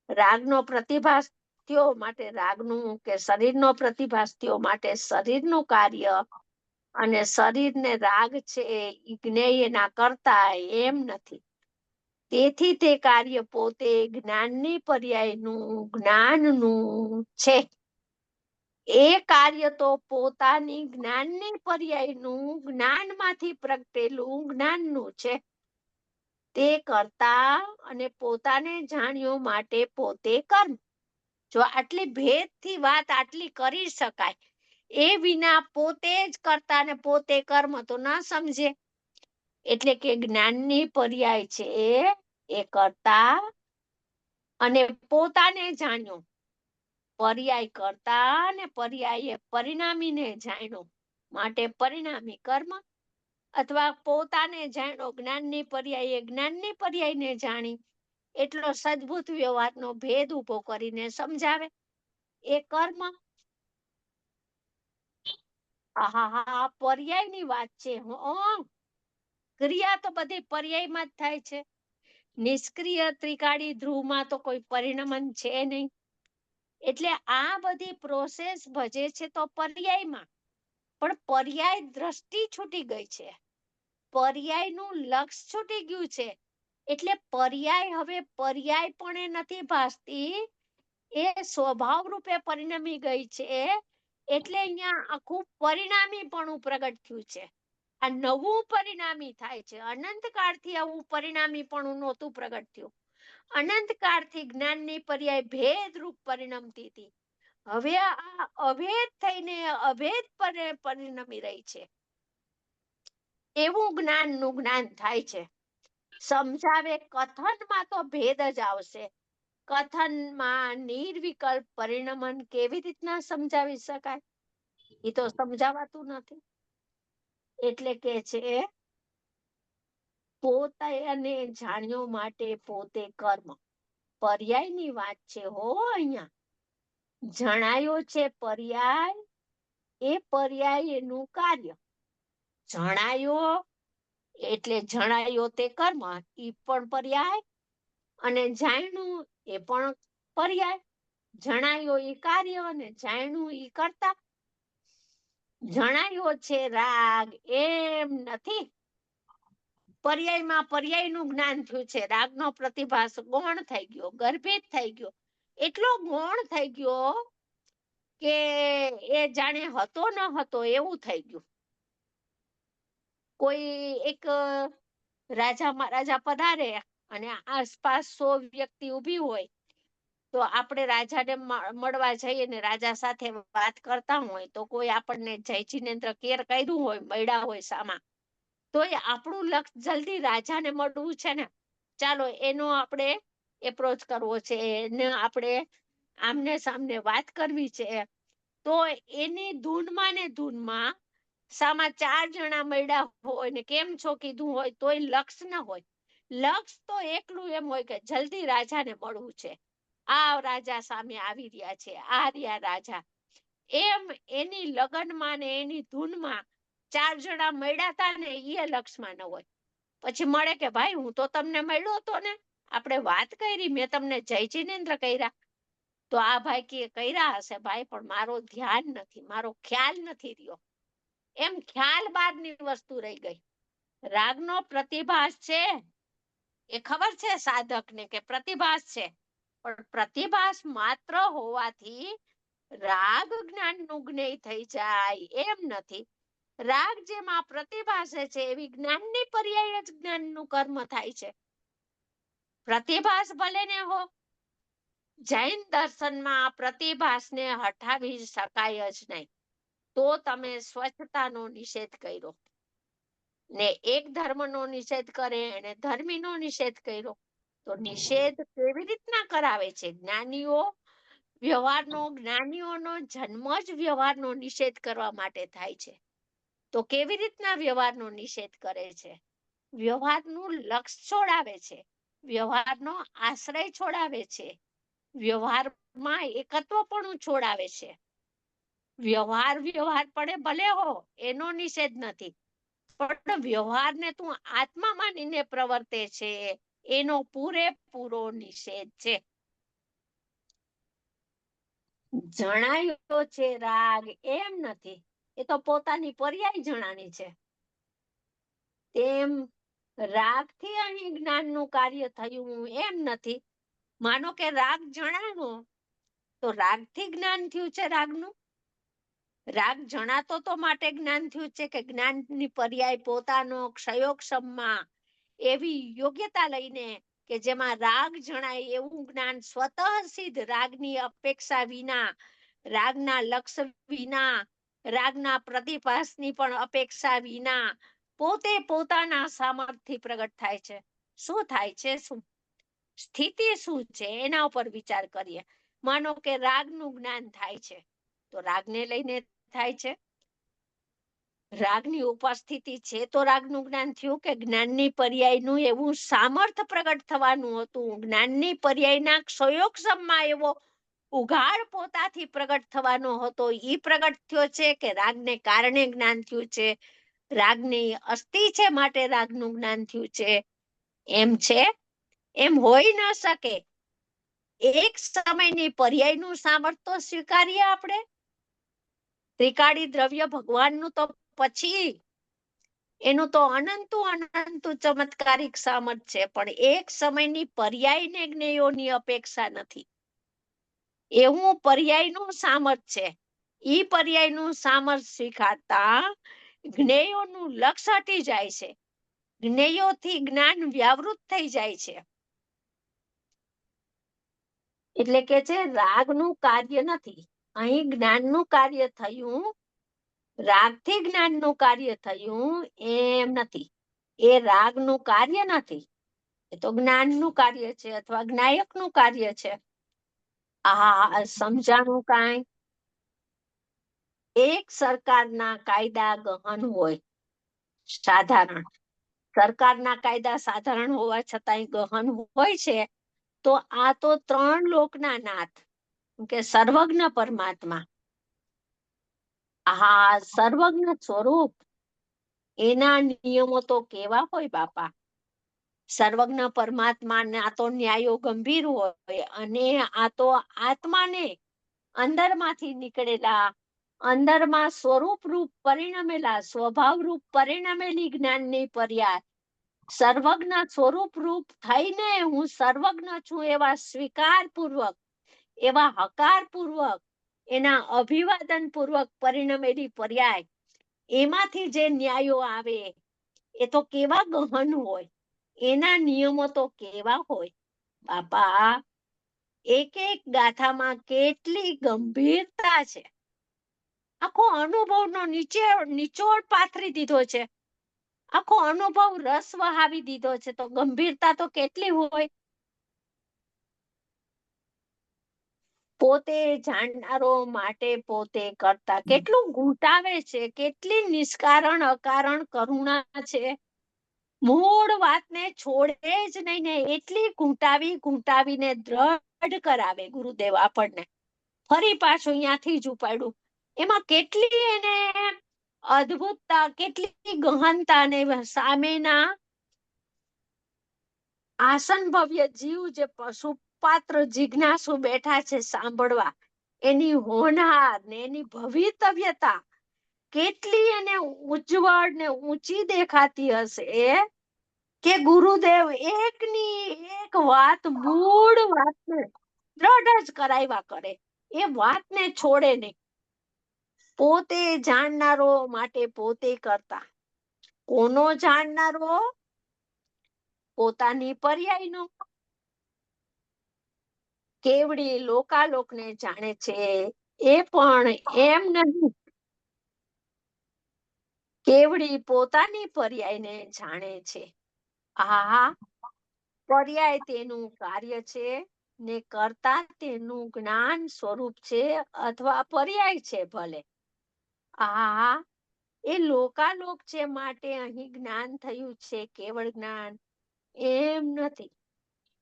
રાગનો પ્રતિભાસ થયો માટે રાગનું, કે શરીરનો પ્રતિભાસ થયો માટે શરીરનું કાર્ય. અને શરીરને રાગ છે એ જ્ઞેયના કરતા એમ નથી. તેથી તે કાર્ય પોતે જ્ઞાનની પર્યાયનું જ્ઞાનનું છે. એ કાર્ય તો પોતાની જ્ઞાનની પર્યાયનું જ્ઞાનમાંથી પ્રગટેલું જ્ઞાનનું છે. તે કરતા અને પોતાને જાણ્યો માટે પોતે કર્મ. જો આટલી ભેદથી વાત આટલી કરી શકાય, એ વિના પોતે જ કરતા ને પોતે કર્મ તો ના સમજે. એટલે કે જ્ઞાનની પર્યાય છે એ કરતા અને પોતાને જાણ્યો. પર્યાય કરતા અને પર્યાય પરિણામીને જાણ્યો માટે પરિણામી કર્મ, અથવા પોતાને જાણ્યો જ્ઞાનની પર્યાય જ્ઞાનની પર્યાયને જાણી એટલો સદભૂત વ્યવહારનો ભેદ ઉભો કરીને સમજાવે એ કર્મ. આહા, પર્યાયની વાત છે. ક્રિયા તો બધી પર્યાયમાં જ થાય છે. નિષ્ક્રિય ત્રિકાળી ધ્રુવમાં તો કોઈ પરિણમન છે નહીં. એટલે આ બધી પ્રોસેસ ભજે છે તો પર્યાયમાં, પણ પર્યાય દ્રષ્ટિ છૂટી ગઈ છે, પર્યાયનું લક્ષ છૂટી ગયું છે. એટલે પર્યાય હવે પર્યાય પણ નથી ભાસતી, એ સ્વભાવ રૂપે પરિણમી ગઈ છે. એટલે અહીંયા આખું પરિણામી પણ પ્રગટ થયું છે. આ નવું પરિણામી થાય છે. અનંત કાળથી આવું પરિણામી પણ નહોતું પ્રગટ થયું. અનંત કાળથી જ્ઞાનની પર્યાય ભેદ રૂપ પરિણમતી હતી. હવે આ અભેદ થઈને અભેદ પરિણમી રહી છે. એવું જ્ઞાનનું જ્ઞાન થાય છે. સમજાવે કથનમાં તો ભેદ જ આવશે. કથનમાં નિર્વિકલ્પ પરિણમન કેવી રીતના સમજાવી શકાય? એ તો સમજાવાતું નથી. એટલે કે છે પોતાને જાણ્યો માટે પોતે કર્મ. પર્યાયની વાત છે હો અહીંયા. જણાયો છે પર્યાય, એ પર્યાય એનું કાર્ય. જણાયો એટલે જણાયો તે કર્મ, ઈ પણ પર્યાય, અને જાણ્યું એ પણ પર્યાય. જણાયો એ કાર્ય અને જાણ્યું એ કર્તા. જણાયો છે રાગ, એમ નથી. પર્યાયમાં પર્યાયનું જ્ઞાન થયું છે. રાગનો પ્રતિભાસ ગૌણ થઈ ગયો, ગર્ભિત થઈ ગયો. એટલો ગૌણ થઈ ગયો કે એ જાણે હતો ન હતો એવું થઈ ગયું. કોઈ એક રાજા મહારાજા પધારે અને આસપાસ 100 વ્યક્તિ ઊભી હોય, તો આપણે રાજાને મળવા જઈએ ને રાજા સાથે વાત કરતા હોય, તો કોઈ આપણને જય જિનેન્દ્ર કેર કર્યું હોય, મળ્યા હોય સામા, તો એ આપણું લક્ષ જલ્દી રાજાને મળવું છે ને, ચાલો એનો આપણે એપ્રોચ કરવો છે, એને આપણે આમને સામને વાત કરવી છે. તો એની ધૂનમાં ને ધૂનમાં સામા 4 જણા મળ્યા હોય ને કેમ છો કીધું હોય તોય લક્ષ ન હોય. લક્ષ તો એકલું એમ હોય કે જલ્દી રાજાને મળવું છે, આ રાજા સામે આવી રહ્યા છે, આ રહ્યા રાજા. એમ એની લગનમાં ને એની ધૂનમાં 4 જણા મળ્યા હતા ને એ લક્ષમાં ન હોય. પછી મળે કે ભાઈ હું તો તમને મળ્યો હતો ને, આપણે વાત કરી, મેં તમને જય જિનેન્દ્ર કર્યા. તો આ ભાઈ કે કર્યા હશે ભાઈ, પણ મારો ધ્યાન નથી, મારો ખ્યાલ નથી રહ્યો. એમ ખ્યાલ બારની વસ્તુ રહી ગઈ. રાગનો પ્રતિભાસ છે એ ખબર છે સાધકને કે પ્રતિભાસ છે, પણ પ્રતિભાસ માત્ર હોવાથી રાગ જ્ઞાનનું જ્ઞેય થઈ જાય એમ નથી. રાગ જેમાં પ્રતિભાસે છે એવી જ્ઞાનની પર્યાય જ જ્ઞાનનું કર્મ થાય છે. પ્રતિભાસ ભલે ને હો, જૈન દર્શનમાં પ્રતિભાસને હટાવી શકાય જ નહીં. તો તમે સ્વચ્છતાનો નિષેધ કર્યો ને એક ધર્મનો નિષેધ કરે અને ધર્મીનો નિષેધ કર્યો. તો નિષેધ કેવી રીતના કરાવે છે? જ્ઞાનીઓનો જન્મ જ વ્યવહારનો નિષેધ કરવા માટે થાય છે. તો કેવી રીતના વ્યવહારનો નિષેધ કરે છે? વ્યવહારનું લક્ષ છોડાવે છે, વ્યવહારનો આશ્રય છોડાવે છે, વ્યવહારમાં એકત્વપણું છોડાવે છે. વ્યવહાર પડે ભલે હો, એનો નિષેધ નથી, પણ વ્યવહારને તું આત્મા માનીને પ્રવર્તે છે એનો પૂરેપૂરો નિષેધ છે. જણાયો છે રાગ એમ નથી, એ તો પોતાની પર્યાય જણાની છે. તેમ રાગથી અહીં જ્ઞાનનું કાર્ય થયું એમ નથી. માનો કે રાગ જણાનો, તો રાગથી જ્ઞાન થયું છે. રાગનું રાગ જણાતો તો માટે જ્ઞાન થયું છે કે જ્ઞાનની પર્યાય પોતાનો ક્ષયોક્ષમમાં એવી યોગ્યતા લઈને કે જેમાં રાગ જણાય એવું જ્ઞાન સ્વતઃ સિદ્ધ, રાગની અપેક્ષા વિના, રાગના લક્ષ્ય વિના, રાગના પ્રતિભાસની પણ અપેક્ષા વિના પોતે પોતાના સામર્થ્યથી પ્રગટ થાય છે. શું થાય છે? શું સ્થિતિ શું છે એના ઉપર વિચાર કરીએ. માનો કે રાગનું જ્ઞાન થાય છે, તો રાગને લઈને થાય છે. રાગની ઉપસ્થિતિ છે તો રાગનું જ્ઞાન થયું, કે જ્ઞાનની પર્યાયનું એવું સામર્થ્ય પ્રગટ થવાનું હતું, જ્ઞાનની પર્યાયના ક્ષયોક્ષમમાં એવો ઉઘાડ પોતાથી પ્રગટ થવાનો હતો, ઈ પ્રગટ થયો છે કે રાગને કારણે જ્ઞાન થયું છે, રાગની અસ્થિ છે માટે રાગનું જ્ઞાન થયું છે? એમ છે? એમ હોઈ ન શકે. એક સમયની પર્યાયનું સામર્થ્ય તો સ્વીકારીએ આપણે. ત્રિકાળી દ્રવ્ય ભગવાનનું તો પછી એનું તો અનંતું ચમત્કારિક સામર્થ્ય છે, પણ એક સમયની પર્યાયને જ્ઞેયોની અપેક્ષા નથી. એવું પર્યાયનું સામર્થ્ય છે. ઈ પર્યાયનું સામર્થ્ય સ્વીકારતા જ્ઞેયોનું લક્ષ્ય હટી જાય છે, જ્ઞેયોથી જ્ઞાન વ્યાવૃત થઈ જાય છે. એટલે કે છે રાગનું કાર્ય નથી, અહીં જ્ઞાનનું કાર્ય થયું, રાગથી જ્ઞાનનું કાર્ય થયું એમ નથી. એ રાગનું કાર્ય નથી, એ તો જ્ઞાનનું કાર્ય છે અથવા જ્ઞાયકનું કાર્ય છે. આ સમજાણું કાંઈ? એક સરકારના કાયદા ગહન હોય, સાધારણ. સરકારના કાયદા સાધારણ હોવા છતાંય ગહન હોય છે, તો આ તો ત્રણ લોકના નાથ, કે સર્વજ્ઞ પરમાત્મા, આ સર્વજ્ઞ સ્વરૂપ, એના નિયમો તો કેવા હોય બાપા. સર્વજ્ઞ પરમાત્માના તો ન્યાયો ગંભીર હોય, અને આ તો આત્માને અંદરમાંથી નીકળેલા, અંદરમાં સ્વરૂપ રૂપ પરિણમેલા, સ્વભાવ રૂપ પરિણમેલી જ્ઞાનની પર્યાય, સર્વજ્ઞ સ્વરૂપ રૂપ થઈને હું સર્વજ્ઞ છું એવા સ્વીકાર પૂર્વક, એવા હકાર પૂર્વક, એના અભિવાદન પૂર્વક પરિણમેલી પર્યાય, એમાંથી જે ન્યાયો આવે એ તો કેવા ગહન હોય, એના નિયમો તો કેવા હોય બાપા. એક એક ગાથામાં કેટલી ગંભીરતા છે. આખો અનુભવનો નિચોડ પાથરી દીધો છે, આખો અનુભવ રસ વહાવી દીધો છે, તો ગંભીરતા તો કેટલી હોય. પોતે જાણનારો માટે પોતે કરતા કેટલું ઘૂંટાવે છે, કેટલી નિષ્કારણ અકારણ કરુણા છે. મૂળ વાતને છોડે જ નહીં ને એટલી ઘૂંટાવીને દ્રઢ કરાવે ગુરુદેવ આપણને. ફરી પાછું અહીંયાથી જ ઉપાડ્યું. એમાં કેટલી એને અદ્ભુતતા, કેટલી ગહનતા, ને સામેના આસન ભવ્ય જીવ જે પશુપાત્ર જિજ્ઞાસુ બેઠા છે સાંભળવા, એની હોનહાર ને એની ભવિતવ્યતા કેટલી એને ઉજ્જવળ ને ઊંચી દેખાતી હશે, કે ગુરુદેવ એકની એક વાત, મૂળ વાતને દ્રઢ જ કરાવ્યા કરે, એ વાતને છોડે નહીં. પોતે જાણનારો માટે પોતે કરતા. કોનો જાણનારો? પોતાની પર્યાયનો. કેવડી લોકાલોકને જાણે છે, એ પણ એમ નહીં, કેવડી પોતાની પર્યાયને જાણે છે. આ પર્યાય તેનું કાર્ય છે, ને કરતા તેનું જ્ઞાન સ્વરૂપ છે અથવા પર્યાય છે. ભલે આ એ લોકાલોક છે માટે અહીં જ્ઞાન થયું છે, કેવળ જ્ઞાન એમ નથી.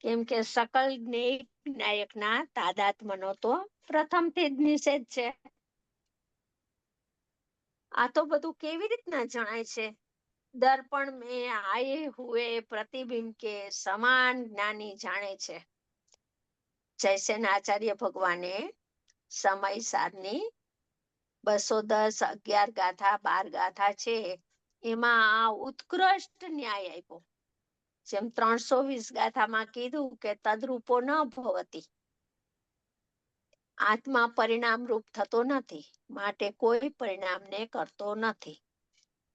કેમ કે સકલ જ્ઞાયકના તાદાત્મ્યનો તો પ્રથમથી જ નિષેધ છે. આ તો બધું કેવી રીતના જણાય છે? દર્પણ મેં આયે હુએ પ્રતિબિંબ કે સમાન જ્ઞાની જાણે છે. જયસેન આચાર્ય ભગવાને સમય સારની 210, 11 ગાથા, 12 ગાથા છે, એમાં આ ઉત્કૃષ્ટ ન્યાય આપ્યો. જેમ 320 ગાથામાં કીધું કે તદ્રૂપો ન ભવતી, આત્મા પરિણામ રૂપ થતો નથી, માટે કોઈ પરિણામને કરતો નથી.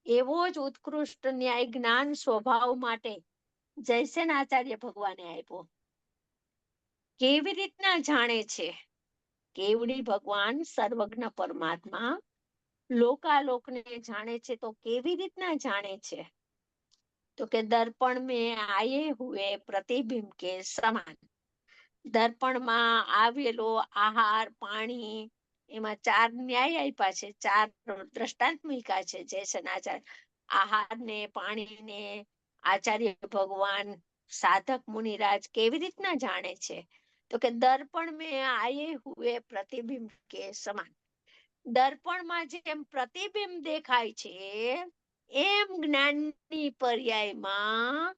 એવો જ ઉત્કૃષ્ટ ન્યાય જ્ઞાન સ્વભાવ માટે જયસેન આચાર્ય ભગવાને આપ્યો. કેવી રીતના જાણે છે? કેવડી ભગવાન સર્વજ્ઞ પરમાત્મા લોકાલોકને જાણે છે, તો કેવી રીતના જાણે છે? તો કે દર્પણ મેં આયે હુએ પ્રતિબિંબ કે સમાન. દર્પણમાં આવેલો આહાર, પાણી, એમાં 4 ન્યાય આપ્યા છે, 4 દ્રષ્ટાંત મૂક્યા છે જયસેન આચાર્ય. આહારને, પાણીને આચાર્ય ભગવાન, સાધક મુનિરાજ કેવી રીતના જાણે છે? તો કે દર્પણ મેં આયે હુએ પ્રતિબિંબ કે સમાન. દર્પણમાં જેમ પ્રતિબિંબ દેખાય છે, એમ જ્ઞાનની પર્યાયમાં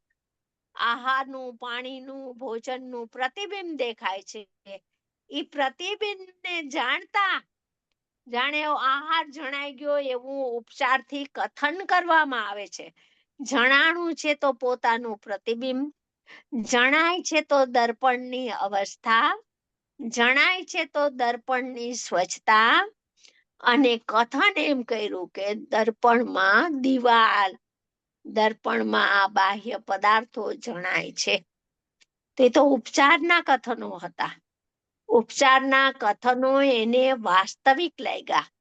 આહારનું, પાણીનું, ભોજનનું પ્રતિબિંબ દેખાય છે. એ પ્રતિબિંબને જાણતા, જાણે આહાર જણાઈ ગયો એવું ઉપચારથી કથન કરવામાં આવે છે. જણાણું છે તો પોતાનું પ્રતિબિંબ, જણાય છે તો દર્પણની અવસ્થા, જણાય છે તો દર્પણની સ્વચ્છતા, અને કથન એમ કર્યું કે દર્પણમાં દિવાલ, દર્પણમાં બાહ્ય પદાર્થો જણાય છે. તે તો ઉપચારના કથનો હતા. ઉપચારના કથનો એને વાસ્તવિક લાગ્યા,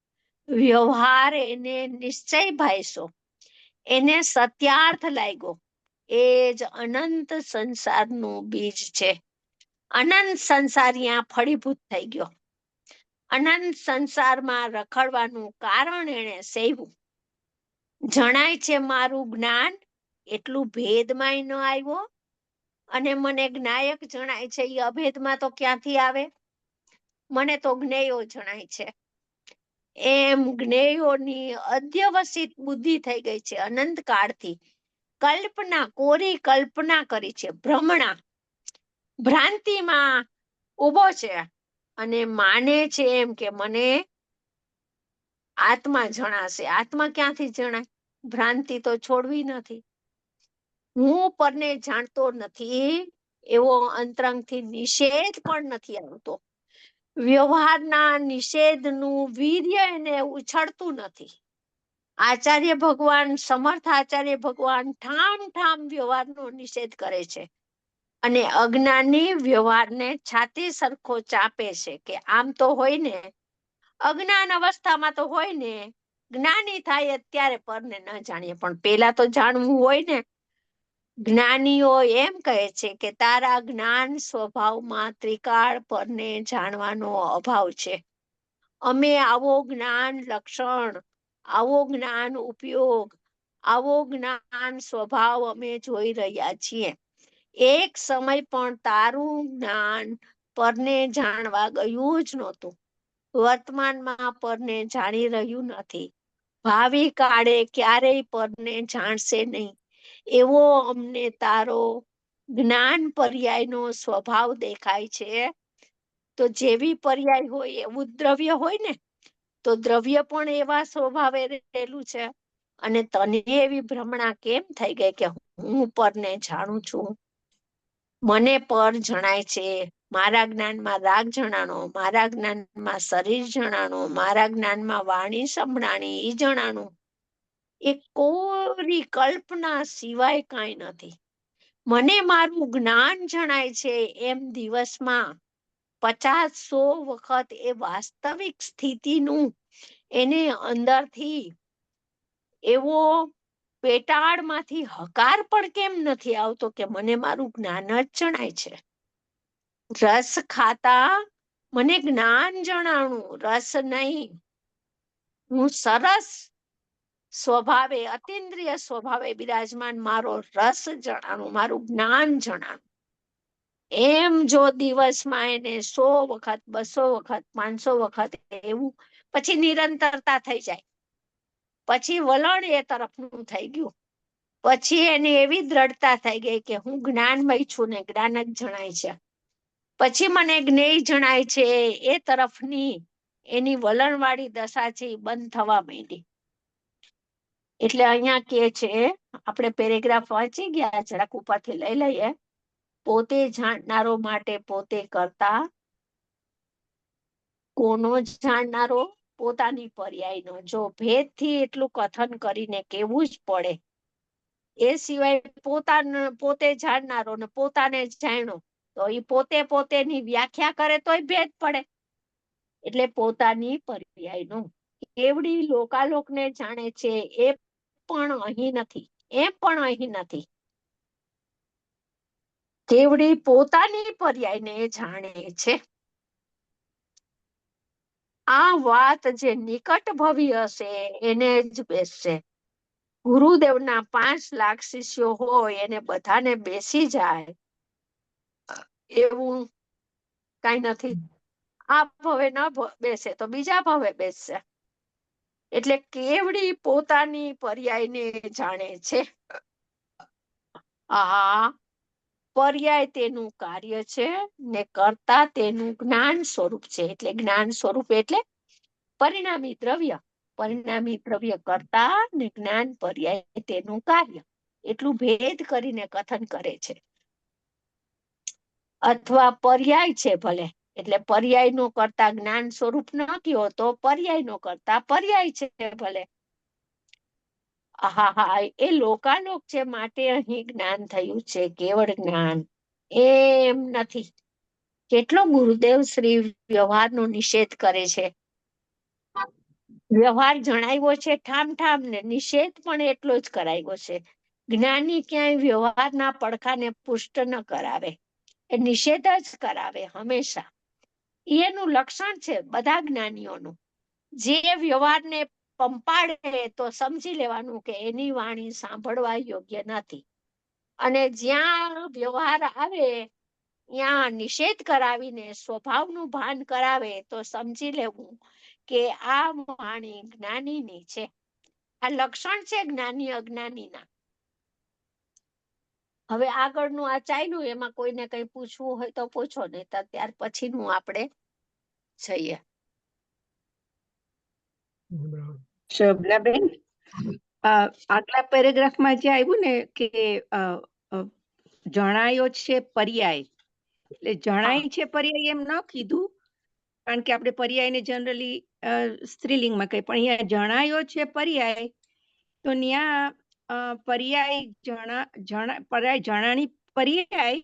વ્યવહાર એને નિશ્ચય ભાઈસો, એને સત્યાર્થ લાગ્યો. એ જ અનંત સંસારનું બીજ છે. અનંત સંસાર ત્યાં ફળીભૂત થઈ ગયો. અનંત સંસારમાં રખડવાનું કારણ એને સેવ્યું. જણાય છે મારું જ્ઞાન, એટલું ભેદમાંય ન આવ્યો, અને મને જ્ઞાયક જણાય છે એ અભેદમાં તો ક્યાંથી આવે? મને તો જ્ઞેયો જણાય છે. એમ જ્ઞેયોની અધ્યવસિત બુદ્ધિ થઈ ગઈ છે અનંત કાળથી. કલ્પના, કોરી કલ્પના કરી છે, ભ્રમણા, ભ્રાંતિમાં ઉભો છે અને માને છે એમ કે મને આત્મા જણાશે. આત્મા ક્યાંથી જણાય? ભ્રાંતિ તો છોડવી નથી. હું પરને જાણતો નથી એવો અંતરંગથી નિષેધ પણ નથી આવતો. વ્યવહારના નિષેધનું વીર્ય એને ઉછળતું નથી. આચાર્ય ભગવાન, સમર્થ આચાર્ય ભગવાન ઠામ ઠામ વ્યવહારનો નિષેધ કરે છે, અને અજ્ઞાની વ્યવહારને છાતી સરખો ચાપે છે કે આમ તો હોય ને, અજ્ઞાન અવસ્થામાં તો હોય ને, જ્ઞાની થાય અત્યારે પરને ન જાણીએ, પણ પેલા તો જાણવું હોય ને. જ્ઞાનીઓ એમ કહે છે કે તારા જ્ઞાન સ્વભાવમાં ત્રિકાળ પરને જાણવાનો અભાવ છે. અમે આવો જ્ઞાન લક્ષણ, આવો જ્ઞાન ઉપયોગ, આવો જ્ઞાન સ્વભાવ અમે જોઈ રહ્યા છીએ. એક સમય પણ તારું જ્ઞાન પરને જાણવા ગયું જ નહોતું. વર્તમાનમાં પરને જાણી રહ્યું નથી. ભાવિ કાળે ક્યારેય પરને જાણશે નહીં. એવો અમને તારો જ્ઞાન પર્યાયનો સ્વભાવ દેખાય છે. તો જેવી પર્યાય હોય એવું દ્રવ્ય હોય ને, તો દ્રવ્ય પણ એવા સ્વભાવે રહેલું છે. અને તને એવી ભ્રમણા કેમ થઈ ગઈ કે હું પરને જાણું છું? મને પર જણાય છે. મારા જ્ઞાનમાં રાગ જણાણો, મારા જ્ઞાનમાં શરીર જણાણો, મારા જ્ઞાનમાં વાણી સંભળાણી એ જણાણું. એ કોરી કલ્પના સિવાય કાંઈ નથી. મને મારું જ્ઞાન જણાય છે એમ દિવસમાં 50-100 વખત એ વાસ્તવિક સ્થિતિનું એને અંદરથી એવો પેટાળમાંથી હકાર પણ કેમ નથી આવતો કે મને મારું જ્ઞાન જ જણાય છે? રસ ખાતા મને જ્ઞાન જણાણું, રસ નહીં. હું સરસ સ્વભાવે, અતિન્દ્રિય સ્વભાવે બિરાજમાન, મારો રસ જણાણું, મારું જ્ઞાન જણાણું. એમ જો દિવસમાં એને 100 વખત, 200 વખત, 500 વખત એવું, પછી નિરંતરતા થઈ જાય. પછી વલણ એ તરફનું થઈ ગયું. પછી એને એવી દ્રઢતા થઈ ગઈ કે હું જ્ઞાનમય છું ને જ્ઞાન જ જણાય છે. પછી મને જ્ઞેય જણાય છે એ તરફની એની વલણવાળી દશા છે એ બંધ થવા માંડી. એટલે અહીંયા કે છે, આપણે પેરેગ્રાફ વાંચી ગયા, જરાક ઉપરથી લઈ લઈએ. પોતે જાણનારો માટે પોતે કરતા, કોનો જાણનારો? પોતાની પર્યાયનો. જો ભેદથી એટલું કથન કરીને કેવું જ પડે એ સિવાય પોતે જાણનારો ને પોતાને જાણ્યો તો એ પોતેની વ્યાખ્યા કરે તોય ભેદ પડે. એટલે પોતાની પર્યાયનું કેવડી લોકાલોકને જાણે છે એ પણ અહીં નથી, એમ પણ અહીં નથી. કેવડી પોતાની પર્યાયને જાણે છે. આ વાત જે નિકટ ભવી હશે એને જ બેસશે. ગુરુદેવના 5 લાખ શિષ્યો હોય એને બધાને બેસી જાય એવું કઈ નથી. આ ભવે ન બેસે તો બીજા ભવે બેસશે. એટલે કેવડી પોતાની પર્યાયને જાણે છે. આ પર્યાય તેનું કાર્ય છે ને કર્તા તેનું જ્ઞાન સ્વરૂપ છે. એટલે જ્ઞાન સ્વરૂપ એટલે પરિણામી દ્રવ્ય. પરિણામી દ્રવ્ય કરતા ને જ્ઞાન પર્યાય તેનું કાર્ય. એટલું ભેદ કરીને કથન કરે છે. અથવા પર્યાય છે ભલે, એટલે પર્યાય નો કરતા જ્ઞાન સ્વરૂપ ન કયો તો પર્યાય નો કરતા પર્યાય છે ભલે. હા, એ લોકાલોક છે માટે અહીં જ્ઞાન થયું છે, કેવળ જ્ઞાન. એમ નથી. કેટલો ગુરુદેવ શ્રી વ્યવહારનો નિષેધ કરે છે. વ્યવહાર જણાવ્યો છે ઠામ ને નિષેધ પણ એટલો જ કરાવ્યો છે. જ્ઞાની ક્યાંય વ્યવહારના પડખાને પુષ્ટ ન કરાવે, એ નિષેધ જ કરાવે હંમેશા. એનું લક્ષણ છે બધા જ્ઞાનીઓનું. જે વ્યવહારને પંપાડે તો સમજી લેવાનું કે એની વાણી સાંભળવા યોગ્ય નથી. અને જ્યાં વ્યવહાર આવે ત્યાં નિષેધ કરાવીને સ્વભાવનું ભાન કરાવે તો સમજી લેવું કે આ વાણી જ્ઞાનીની છે. આ લક્ષણ છે જ્ઞાની અજ્ઞાનીના. હવે આગળનું આ ચાલ્યું, એમાં કોઈને કઈ પૂછવું હોય તો પૂછો, નહીં તો ત્યાર પછીનું આપણે જઈએ. શોભનાબેન, આગલા પેરેગ્રાફમાં જે આવ્યું ને કે જણાયો છે પર્યાય, એટલે જણાય છે પર્યાય એમ ન કીધું, કારણ કે આપણે પર્યાયને જનરલી સ્ત્રીલિંગમાં કહીએ, પણ અહીંયા જણાયો છે પર્યાય, તો ત્યાં પર્યાય જણાણી પર્યાય,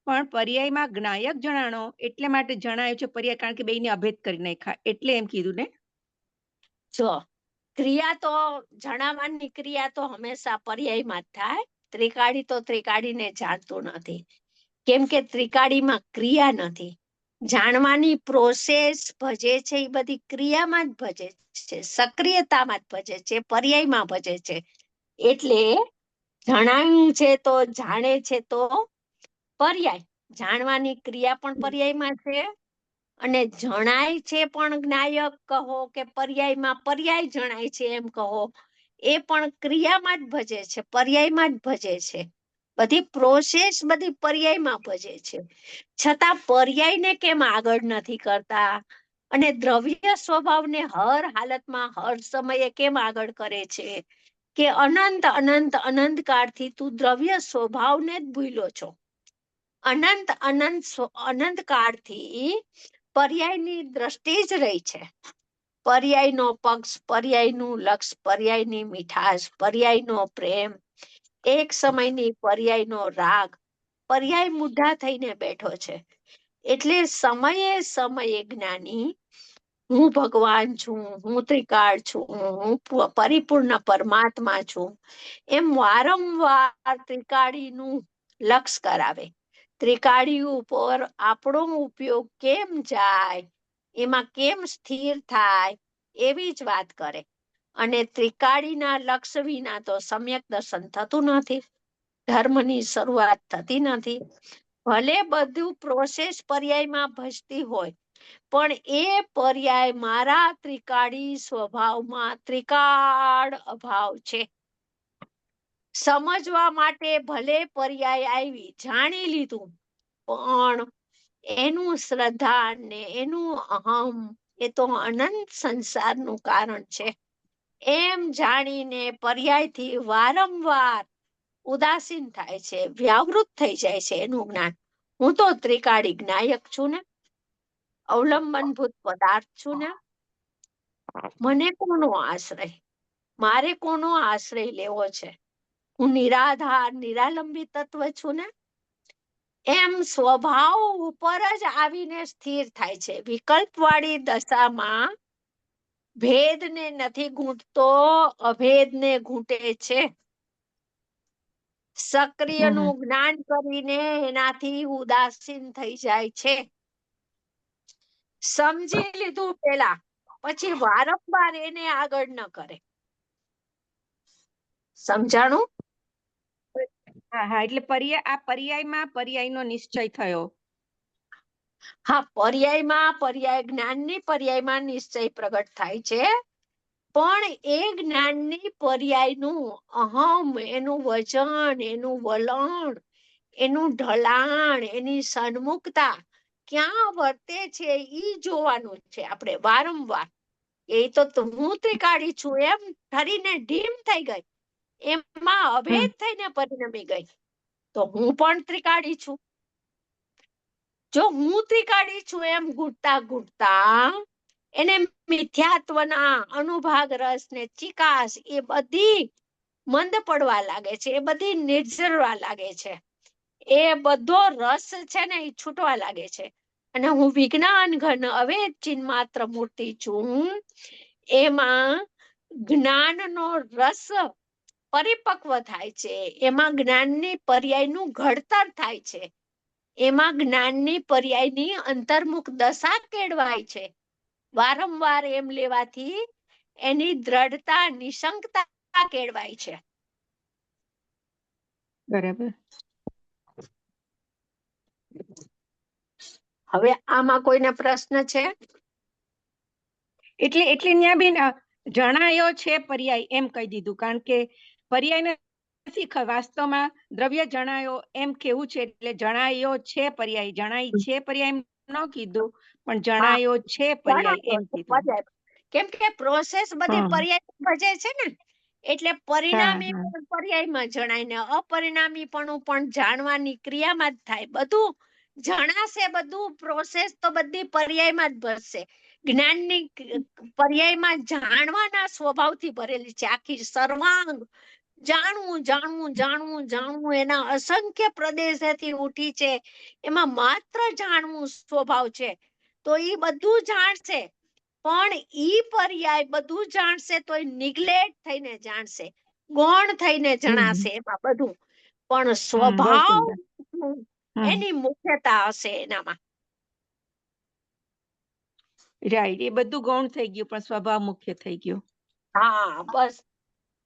પણ પર્યાયમાં જ્ઞાયક જણાણો એટલે માટે જણાયો છે પર્યાય, કારણ કે બેયને અભેદ કરી નાખ્યા એટલે એમ કીધું ને. જો ક્રિયા તો જણાવવાની ક્રિયા તો હંમેશા પર્યાયમાં જ થાય. ત્રિકાળી તો ત્રિકાળીને જાણતું નથી, કેમ કે ત્રિકાળીમાં ક્રિયા નથી. જાણવાની પ્રોસેસ ભજે છે એ બધી ક્રિયામાં જ ભજે છે, સક્રિયતામાં જ ભજે છે, પર્યાયમાં ભજે છે. એટલે જણાવ્યું છે તો જાણે છે તો પર્યાય. જાણવાની ક્રિયા પણ પર્યાયમાં છે અને જણાય છે પણ જ્ઞાયક કહો કે પર્યાયમાં પર્યાય જણાય છે એમ કહો, એ પણ ક્રિયામાં જ ભજે છે, પર્યાયમાં જ ભજે છે. બધી પ્રોસેસ બધી પર્યાયમાં ભજે છે. છતાં પર્યાયને કેમ આગળ નથી કરતા અને દ્રવ્ય સ્વભાવને હર હાલતમાં હર સમયે કેમ આગળ કરે છે કે અનંત અનંત અનંત કાળથી તું દ્રવ્ય સ્વભાવને જ ભૂલ્યો છો. અનંત અનંત અનંત કાળથી પર્યાયની દ્રષ્ટિ જ રહી છે. પર્યાયનો પક્ષ, પર્યાયનું લક્ષ, પર્યાયની મીઠાશ, પર્યાયનો પ્રેમ, એક સમયની પર્યાયનો રાગ, પર્યાય મુઢા થઈને બેઠો છે. એટલે સમયે સમયે જ્ઞાની હું ભગવાન છું, હું ત્રિકાળ છું, હું પરિપૂર્ણ પરમાત્મા છું, એમ વારંવાર ત્રિકાળીનું લક્ષ કરાવે. ત્રિકાળી ઉપર આપણો ઉપયોગ કેમ જાય, એમાં કેમ સ્થિર થાય, એવી જ વાત કરે. અને ત્રિકાળીના લક્ષ વિના તો સમ્યક દર્શન થતું નથી, ધર્મની શરૂઆત થતી નથી. ભલે બધું પ્રોસેસ પર્યાયમાં ભજતી હોય, પણ એ પર્યાય મારા ત્રિકાળી સ્વભાવમાં ત્રિકાળ અભાવ છે. સમજવા માટે ભલે પર્યાય આવી, જાણી લીધું, પણ એનું શ્રદ્ધા ને એનું અહમ એ તો અનંત સંસારનું કારણ છે. એમ જાણીને પર્યાયથી વારંવાર ઉદાસીન થાય છે, વ્યાવૃત થઈ જાય છે એનું જ્ઞાન. હું તો ત્રિકાળી જ્ઞાયક છું ને, અવલંબનભૂત પદાર્થ છું ને, મને કોનો આશ્રય, મારે કોનો આશ્રય લેવો છે? હું નિરાધાર નિરાલંબી તત્વ છું ને, એમ સ્વભાવ ઉપર જ આવીને સ્થિર થાય છે. વિકલ્પવાળી દશામાં ભેદને નથી ઘૂંટતો, અભેદને ઘૂંટે છે. સક્રિયનું જ્ઞાન કરીને એનાથી ઉદાસીન થઈ જાય છે. સમજી લીધું પેલા, પછી વારંવાર એને આગળ ન કરે. સમજાણું? હા હા, એટલે આ પર્યાયમાં પર્યાયનો નિશ્ચય થયો. હા, પર્યાય જ્ઞાનની પર્યાયમાં નિશ્ચય પ્રગટ થાય છે. પણ એ જ્ઞાનની પર્યાયનું અહમ, એનું વજન, એનું વલણ, એનું ઢલાણ, એની સન્મુખતા ક્યાં વર્તે છે ઈ જોવાનું છે આપણે વારંવાર. એ તો હું ત્રિકાળી છું એમ ઠરીને ઢીમ થઈ ગઈ, એમાં અભેદ થઈને પરિણમી ગઈ, તો હું પણ ત્રિકાળી છું. જો હું ત્રિકાળી છું એમ ઘૂંટતા ઘૂંટતા એને મિથ્યાત્વના અનુભાગ રસ ને ચિકાસ એ બધી મંદ પડવા લાગે છે, એ બધી નિર્જરવા લાગે છે, એ બધો રસ છે ને એ છૂટવા લાગે છે. અને હું વિજ્ઞાન ઘન અવેદ ચિન્હ માત્ર મૂર્તિ છું, એમાં જ્ઞાનનો રસ પરિપક્વ થાય છે, એમાં જ્ઞાનની પર્યાયનું ઘડતર થાય છે, એમાં જ્ઞાનની પર્યાયની અંતર્મુખ દશા કેળવાય છે. વારંવાર એમ લેવાથી એની દ્રઢતા, નિશંકતા કેળવાય છે. બરાબર. હવે આમાં કોઈને પ્રશ્ન છે? એટલે ત્યાં બેન જણાયો છે પર્યાય એમ કહી દીધું, કારણ કે પર્યાય નથી વાસ્તવમાં દ્રવ્ય જણાયો એમ કેવું છે, એટલે જણાયો છે પર્યાય, જણાય છે પર્યાય ન કીધું, પણ જણાયો છે પર્યાય એમ કીધું. કેમ કે પ્રોસેસ બધી પર્યાય ભજે છે ને, એટલે પરિણામી હા. પણ પર્યાયમાં જણાય ને અપરિણામીપણું પણ જાણવાની ક્રિયામાં જ થાય. બધું જણાશે, બધું પ્રોસેસ તો બધી પર્યાયમાં જ ભજશે. જ્ઞાનની પર્યાયમાં જાણવાના સ્વભાવથી ભરેલી છે આખી સર્વાંગ. જાણવું જાણવું જાણવું જાણવું એના અસંખ્ય પ્રદેશેથી ઉઠી છે, એમાં માત્ર જાણવું સ્વભાવ છે. તો ઈ બધું જાણશે, પણ ઈ પર્યાય બધું જાણશે તો નિગ્લેક્ટ થઈને જાણશે, ગૌણ થઈને જણાશે એમાં બધું, પણ સ્વભાવ એની મુખ્યતા હશે એનામાં. રાઈટ, એ બધું ગૌણ થઈ ગયું પણ સ્વભાવ મુખ્ય થઈ ગયો. હા, બસ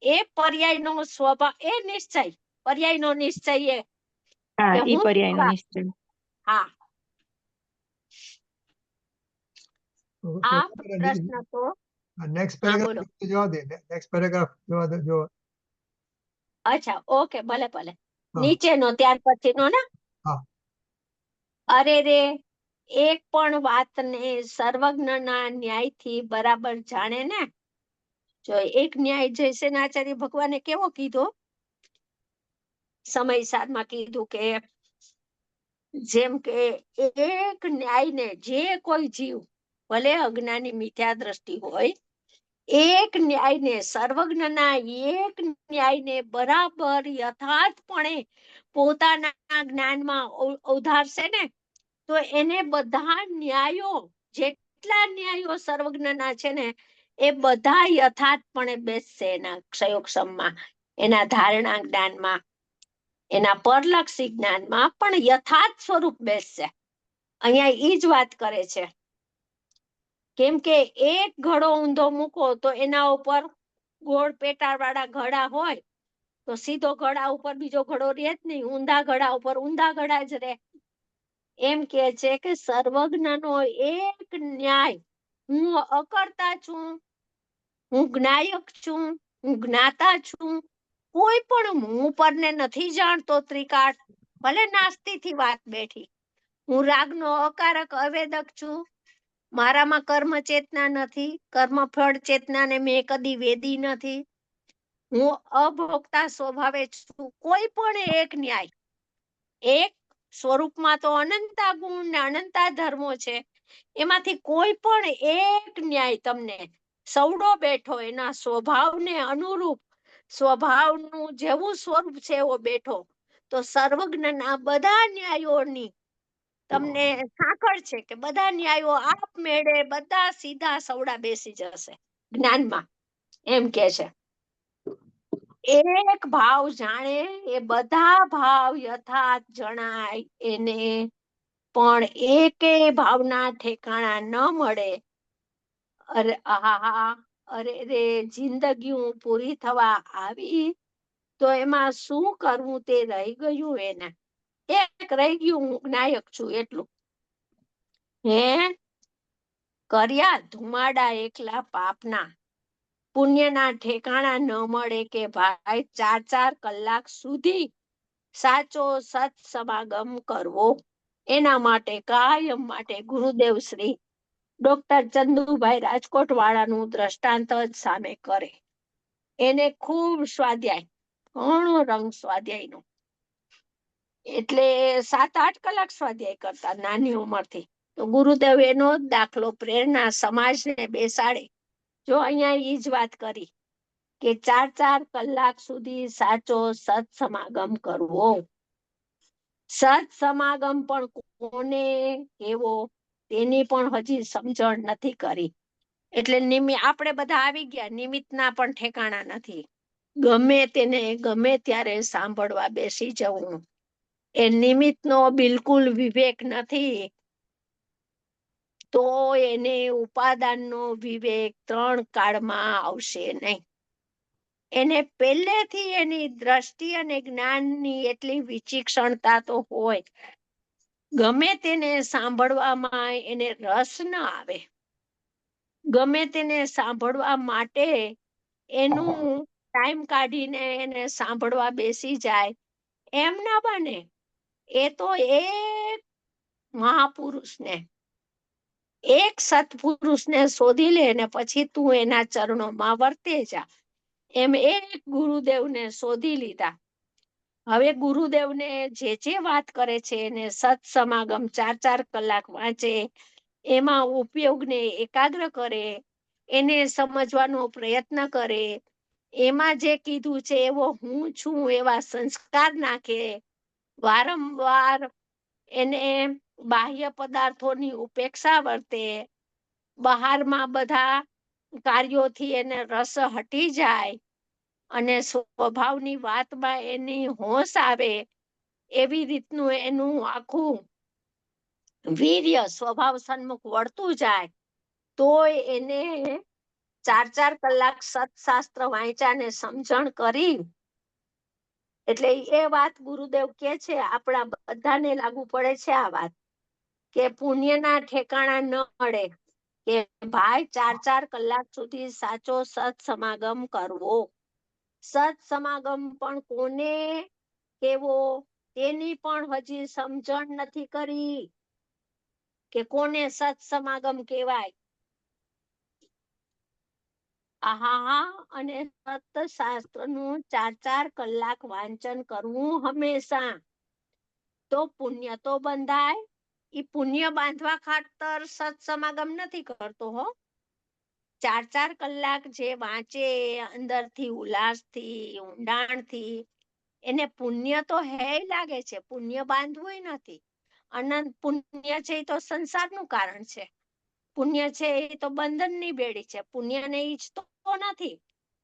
એ પર્યાયનો સ્વભાવ, એ નિશ્ચય, પર્યાયનો નિશ્ચય એ. હા, એ પર્યાયનો નિશ્ચય. હા, આ પ્રશ્ન તો નેક્સ્ટ પેરેગ્રાફ જોવા દે, નેક્સ્ટ પેરેગ્રાફ જોવા દે જો. અચ્છા, ઓકે, ભલે ભલે. નીચેનો ત્યાર પછીનો ને. અરે રે, એક પણ વાતને સર્વજ્ઞના ન્યાયથી બરાબર જાણે ને. જો એક ન્યાય જયસેનાચાર્ય ભગવાને કેવો કીધો, સમય સારમાં કીધું કે જેમ કે એક ન્યાયને જે કોઈ જીવ, ભલે અજ્ઞાની મિથ્યા દ્રષ્ટિ હોય, એક ન્યાયને સર્વજ્ઞના એક ન્યાયને બરાબર યથાર્થપણે પોતાના જ્ઞાનમાં અવધારશે ને, તો એને બધા ન્યાયો, જેટલા ન્યાયો સર્વજ્ઞના છે ને, એ બધા યથાર્થપણે બેસશે એના ક્ષયોક્ષમમાં, એના ધારણા જ્ઞાનમાં, એના પરલક્ષી જ્ઞાનમાં પણ યથાર્થ સ્વરૂપ બેસશે. અહીંયા ઈ જ વાત કરે છે. કેમ કે એક ઘડો ઊંધો મૂકો તો એના ઉપર ગોળ પેટાળ વાળા ઘડા હોય તો સીધો ઘડા ઉપર બીજો ઘડો રહે જ નહીં, ઊંધા ઘડા ઉપર ઊંધા ઘડા જ રહે. એમ કે છે કે સર્વજ્ઞનો એક ન્યાય, હું અકર્તા છું, હું જ્ઞાયક છું, હું જ્ઞાતા છું, કોઈ પણ હું પરને નથી જાણતો ત્રિકાળ, ભલે નાસ્તી થી વાત બેઠી, હું રાગનો અકારક અવેદક છું, મારામાં કર્મ ચેતના નથી, કર્મ ફળ ચેતનાને મેં કદી વેદી નથી, હું અભોક્તા સ્વભાવે છું. કોઈ પણ એક ન્યાય, એક સ્વરૂપમાં તો અનંતા ગુણ ને અનંતા ધર્મો છે, એમાંથી કોઈ પણ એક ન્યાય તમને સવડો બેઠો એના સ્વભાવને અનુરૂપ સ્વભાવનું જેવું સ્વરૂપ છે એવો બેઠો, તો સર્વજ્ઞના બધા ન્યાયોની તમને સાંકળ છે કે બધા ન્યાયો આપમેળે બધા સીધા સવડા બેસી જશે જ્ઞાનમાં, એમ કે છે. એક ભાવ જાણે એ બધા ભાવ યથાર્થ જણાય એને, પણ એકેય ભાવના ઠેકાણા ન મળે. અરે આહા, અરે રે જિંદગી પૂરી થવા આવી તો એમાં શું કરવું તે રહી ગયું એને. એક રહી ગયું, હું નાયક છું એટલું. હે કર્યા ધુમાડા એકલા પાપના, પુણ્યના ઠેકાણા ન મળે કે ભાઈ 4-4 કલાક સુધી સાચો સત સમાગમ કરવો. એના માટે કાયમ માટે ગુરુદેવ શ્રી ડોક્ટર ચંદુભાઈ રાજકોટ વાળાનું દ્રષ્ટાંત જ સામે કરે. એને ખૂબ સ્વાધ્યાય, ઘણો રંગ સ્વાધ્યાયનો, એટલે 7-8 કલાક સ્વાધ્યાય કરતા નાની ઉંમરથી. તો ગુરુદેવ એનો જ દાખલો પ્રેરણા સમાજને બેસાડે. જો અહીંયા ઈ જ વાત કરી કે 4-4 કલાક સુધી સાચો સત સમાગમ કરવો. સત સમાગમ પણ કોને કેવો તેની પણ હજી સમજણ નથી કરી. એટલે આપણે બધા આવી ગયા, નિમિત્તના પણ ઠેકાણા નથી. ગમે તેને ગમે ત્યારે સાંભળવા બેસી જવું, એ નિમિત્તનો બિલકુલ વિવેક નથી. તો એને ઉપાદાનનો વિવેક 3 કાળમાં આવશે નહીં. એને પહેલેથી એની દ્રષ્ટિ અને જ્ઞાનની એટલી વિચિક્ષણતા તો હોય, ગમે તેને સાંભળવામાં એને રસ ન આવે, ગમે તેને સાંભળવા માટે એનું ટાઈમ કાઢીને એને સાંભળવા બેસી જાય, એમ ના બને. એ તો એક મહાપુરુષને, એક સત્પુરુષને શોધી લે ને પછી તું એના ચરણોમાં વર્તે જા. એમ એક ગુરુદેવને શોધી લીધા. હવે ગુરુદેવને જે વાત કરે છે એને સત સમાગમ 4-4 કલાક વાંચે, એમાં ઉપયોગને એકાગ્ર કરે, એને સમજવાનો પ્રયત્ન કરે, એમાં જે કીધું છે એવો હું છું એવા સંસ્કાર નાખે, વારંવાર એને બાહ્ય પદાર્થોની ઉપેક્ષા વર્તે, બહારમાં બધા કાર્યોથી એને રસ હટી જાય અને સ્વભાવની વાતમાં એની હોશ આવે, એવી રીતનું એનું આખું વીર્ય સ્વભાવ સન્મુખ વળતું જાય. તોય એને 4-4 કલાક સત્શાસ્ત્ર વાંચ્યાને સમજણ કરી. એટલે એ વાત ગુરુદેવ કે છે, આપણા બધાને લાગુ પડે છે આ વાત, કે પુણ્યના ઠેકાણા ન મળે કે ભાઈ 4-4 કલાક સુધી સાચો સત સમાગમ કરવો. સત સમાગમ પણ કોને કેવો તેની પણ હજી સમજણ નથી કરી કે કોને સત સમાગમ કહેવાય. આહા, અને સતશાસ્ત્રનું 4-4 કલાક વાંચન કરવું હંમેશા, તો પુણ્ય તો બંધાય. ઈ પુણ્ય બાંધવા ખાતર સત સમાગમ નથી કરતો હો. 4-4 કલાક જે વાંચે અંદરથી ઉલ્લાસથી, ઊંડાણથી, એને પુણ્ય તો હે લાગે છે, પુણ્ય બાંધવું નથી. અનંત પુણ્ય છે એ તો સંસારનું કારણ છે, પુણ્ય છે એ તો બંધનની બેડી છે, પુણ્યને ઈચ્છતો નથી.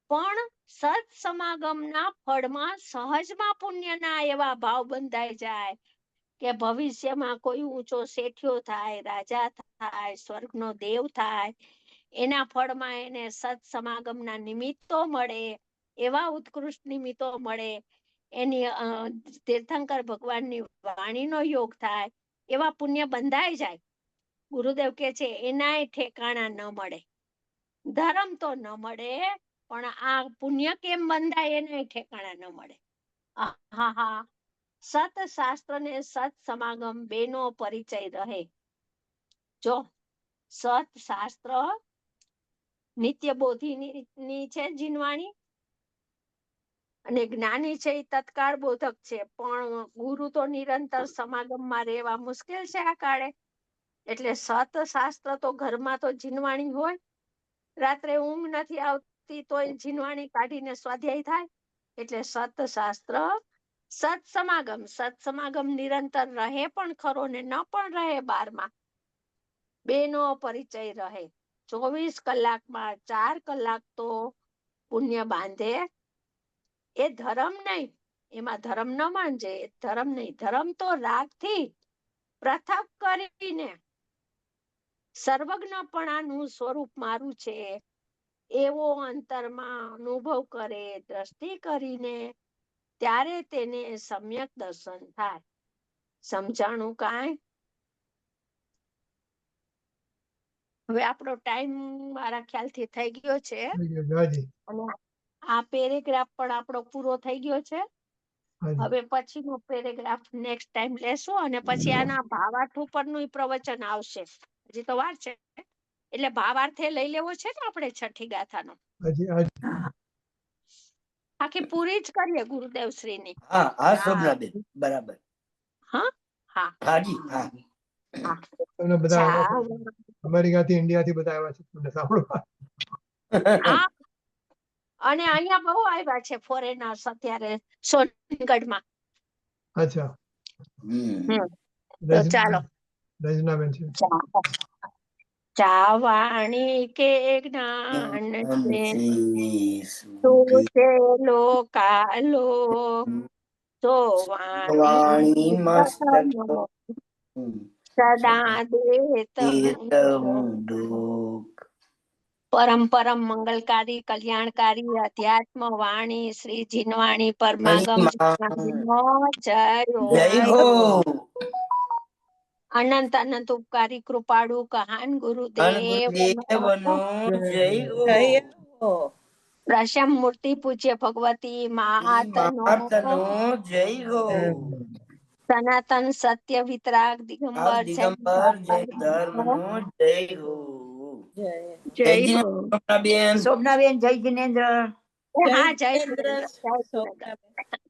પણ સત સમાગમના ફળમાં સહજમાં પુણ્યના એવા ભાવ બંધાઈ જાય કે ભવિષ્યમાં કોઈ ઊંચો શેઠિયો થાય, રાજા થાય, સ્વર્ગનો દેવ થાય, એના ફળમાં એને સત સમાગમના નિમિત્તો મળે, એવા ઉત્કૃષ્ટ નિમિત્તો મળે, એની તીર્થંકર ભગવાનની વાણીનો યોગ થાય, એવા પુણ્ય બંધાઈ જાય. ગુરુદેવ કે છે એનાય ઠેકાણા ન મળે. ધર્મ તો ન મળે, પણ આ પુણ્ય કેમ બંધાય એનાય ઠેકાણા ન મળે. આહા, સત શાસ્ત્ર ને સત સમાગમ બેનો પરિચય રહે. જો સત શાસ્ત્ર નિત્ય બોધિની છે જીનવાણી, અને જ્ઞાની છે એ તત્કાળ બોધક છે, પણ ગુરુ તો નિરંતર સમાગમમાં રહેવા મુશ્કેલ છે આ કાળે. એટલે સત શાસ્ત્ર તો ઘરમાં તો જીનવાણી હોય, રાત્રે ઊંઘ નથી આવતી હતી તોય જીનવાણી કાઢીને સ્વાધ્યાય થાય. એટલે સતશાસ્ત્ર સત્સમાગમ નિરંતર રહે પણ ખરો ને ન પણ રહે 12માં. બેનો પરિચય રહે. 24 કલાકમાં 4 કલાક તો પુણ્ય બાંધે. એ ધર્મ નહીં, એમાં ધર્મ ન માનજે. ધર્મ નહીં, ધર્મ તો રાગથી પૃથક કરીને સર્વજ્ઞપણાનું સ્વરૂપ મારું છે એવો અંતરમાં અનુભવ કરે, દ્રષ્ટિ કરીને, ત્યારે તેને સમ્યક દર્શન થાય. સમજાણું કાંઈ? હવે આપણો ટાઈમ મારા ખ્યાલથી થઈ ગયો છે હાજી અને આ પેરેગ્રાફ પણ આપણો પૂરો થઈ ગયો છે. હાજી હવે પછીનો પેરેગ્રાફ નેક્સ્ટ ટાઈમ લેશું અને પછી આના ભાવાર્થ ઉપરનું પ્રવચન આવશે. હજી તો વાર છે. એટલે ભાવાર્થે લઈ લેવો છે ને આપણે છઠ્ઠી ગાથાનો. હાજી હાજી આખી પૂરી જ કરીએ ગુરુદેવ શ્રીની. હા હા શોભનાબેન બરાબર. હા હા હાજી હા. હા. તમને બધા આવ્યા છે. જાવ. અમેરિકાથી ઇન્ડિયાથી બધા આવ્યા છે તમને સાંભળવા. હા અને અહીંયા બહુ આવ્યા છે ફોરેનર્સ અત્યારે સોનગઢમાં. અચ્છા તો ચાલો. રજનાબેન છે. ચાવાણી કે જ્ઞાન તુજેલો કાલો વાણી મસ્તક સદા દેત પરમ પરમ મંગલકારી કલ્યાણકારી અધ્યાત્મ વાણી શ્રી જીનવાણી પરમાગમ જય જય હો. અનંત અનંત ઉપકારી કૃપાળુ કહાન ગુરુદેવ ગુરુદેવનો જય હો. જય હો. પ્રશમ મૂર્તિ પૂજ્ય ભગવતી માતનો માતનો જય હો. સનાતન સત્ય વિતરાગ દિગંબર દિગંબર જય ધર્મનો જય હો. જય જય હો. શોભનાબેન. શોભનાબેન જય જિનેન્દ્ર. હા જય જયેન્દ્ર, જિનેન્દ્ર, જય જિનેન્દ્ર. શોભનાબેન.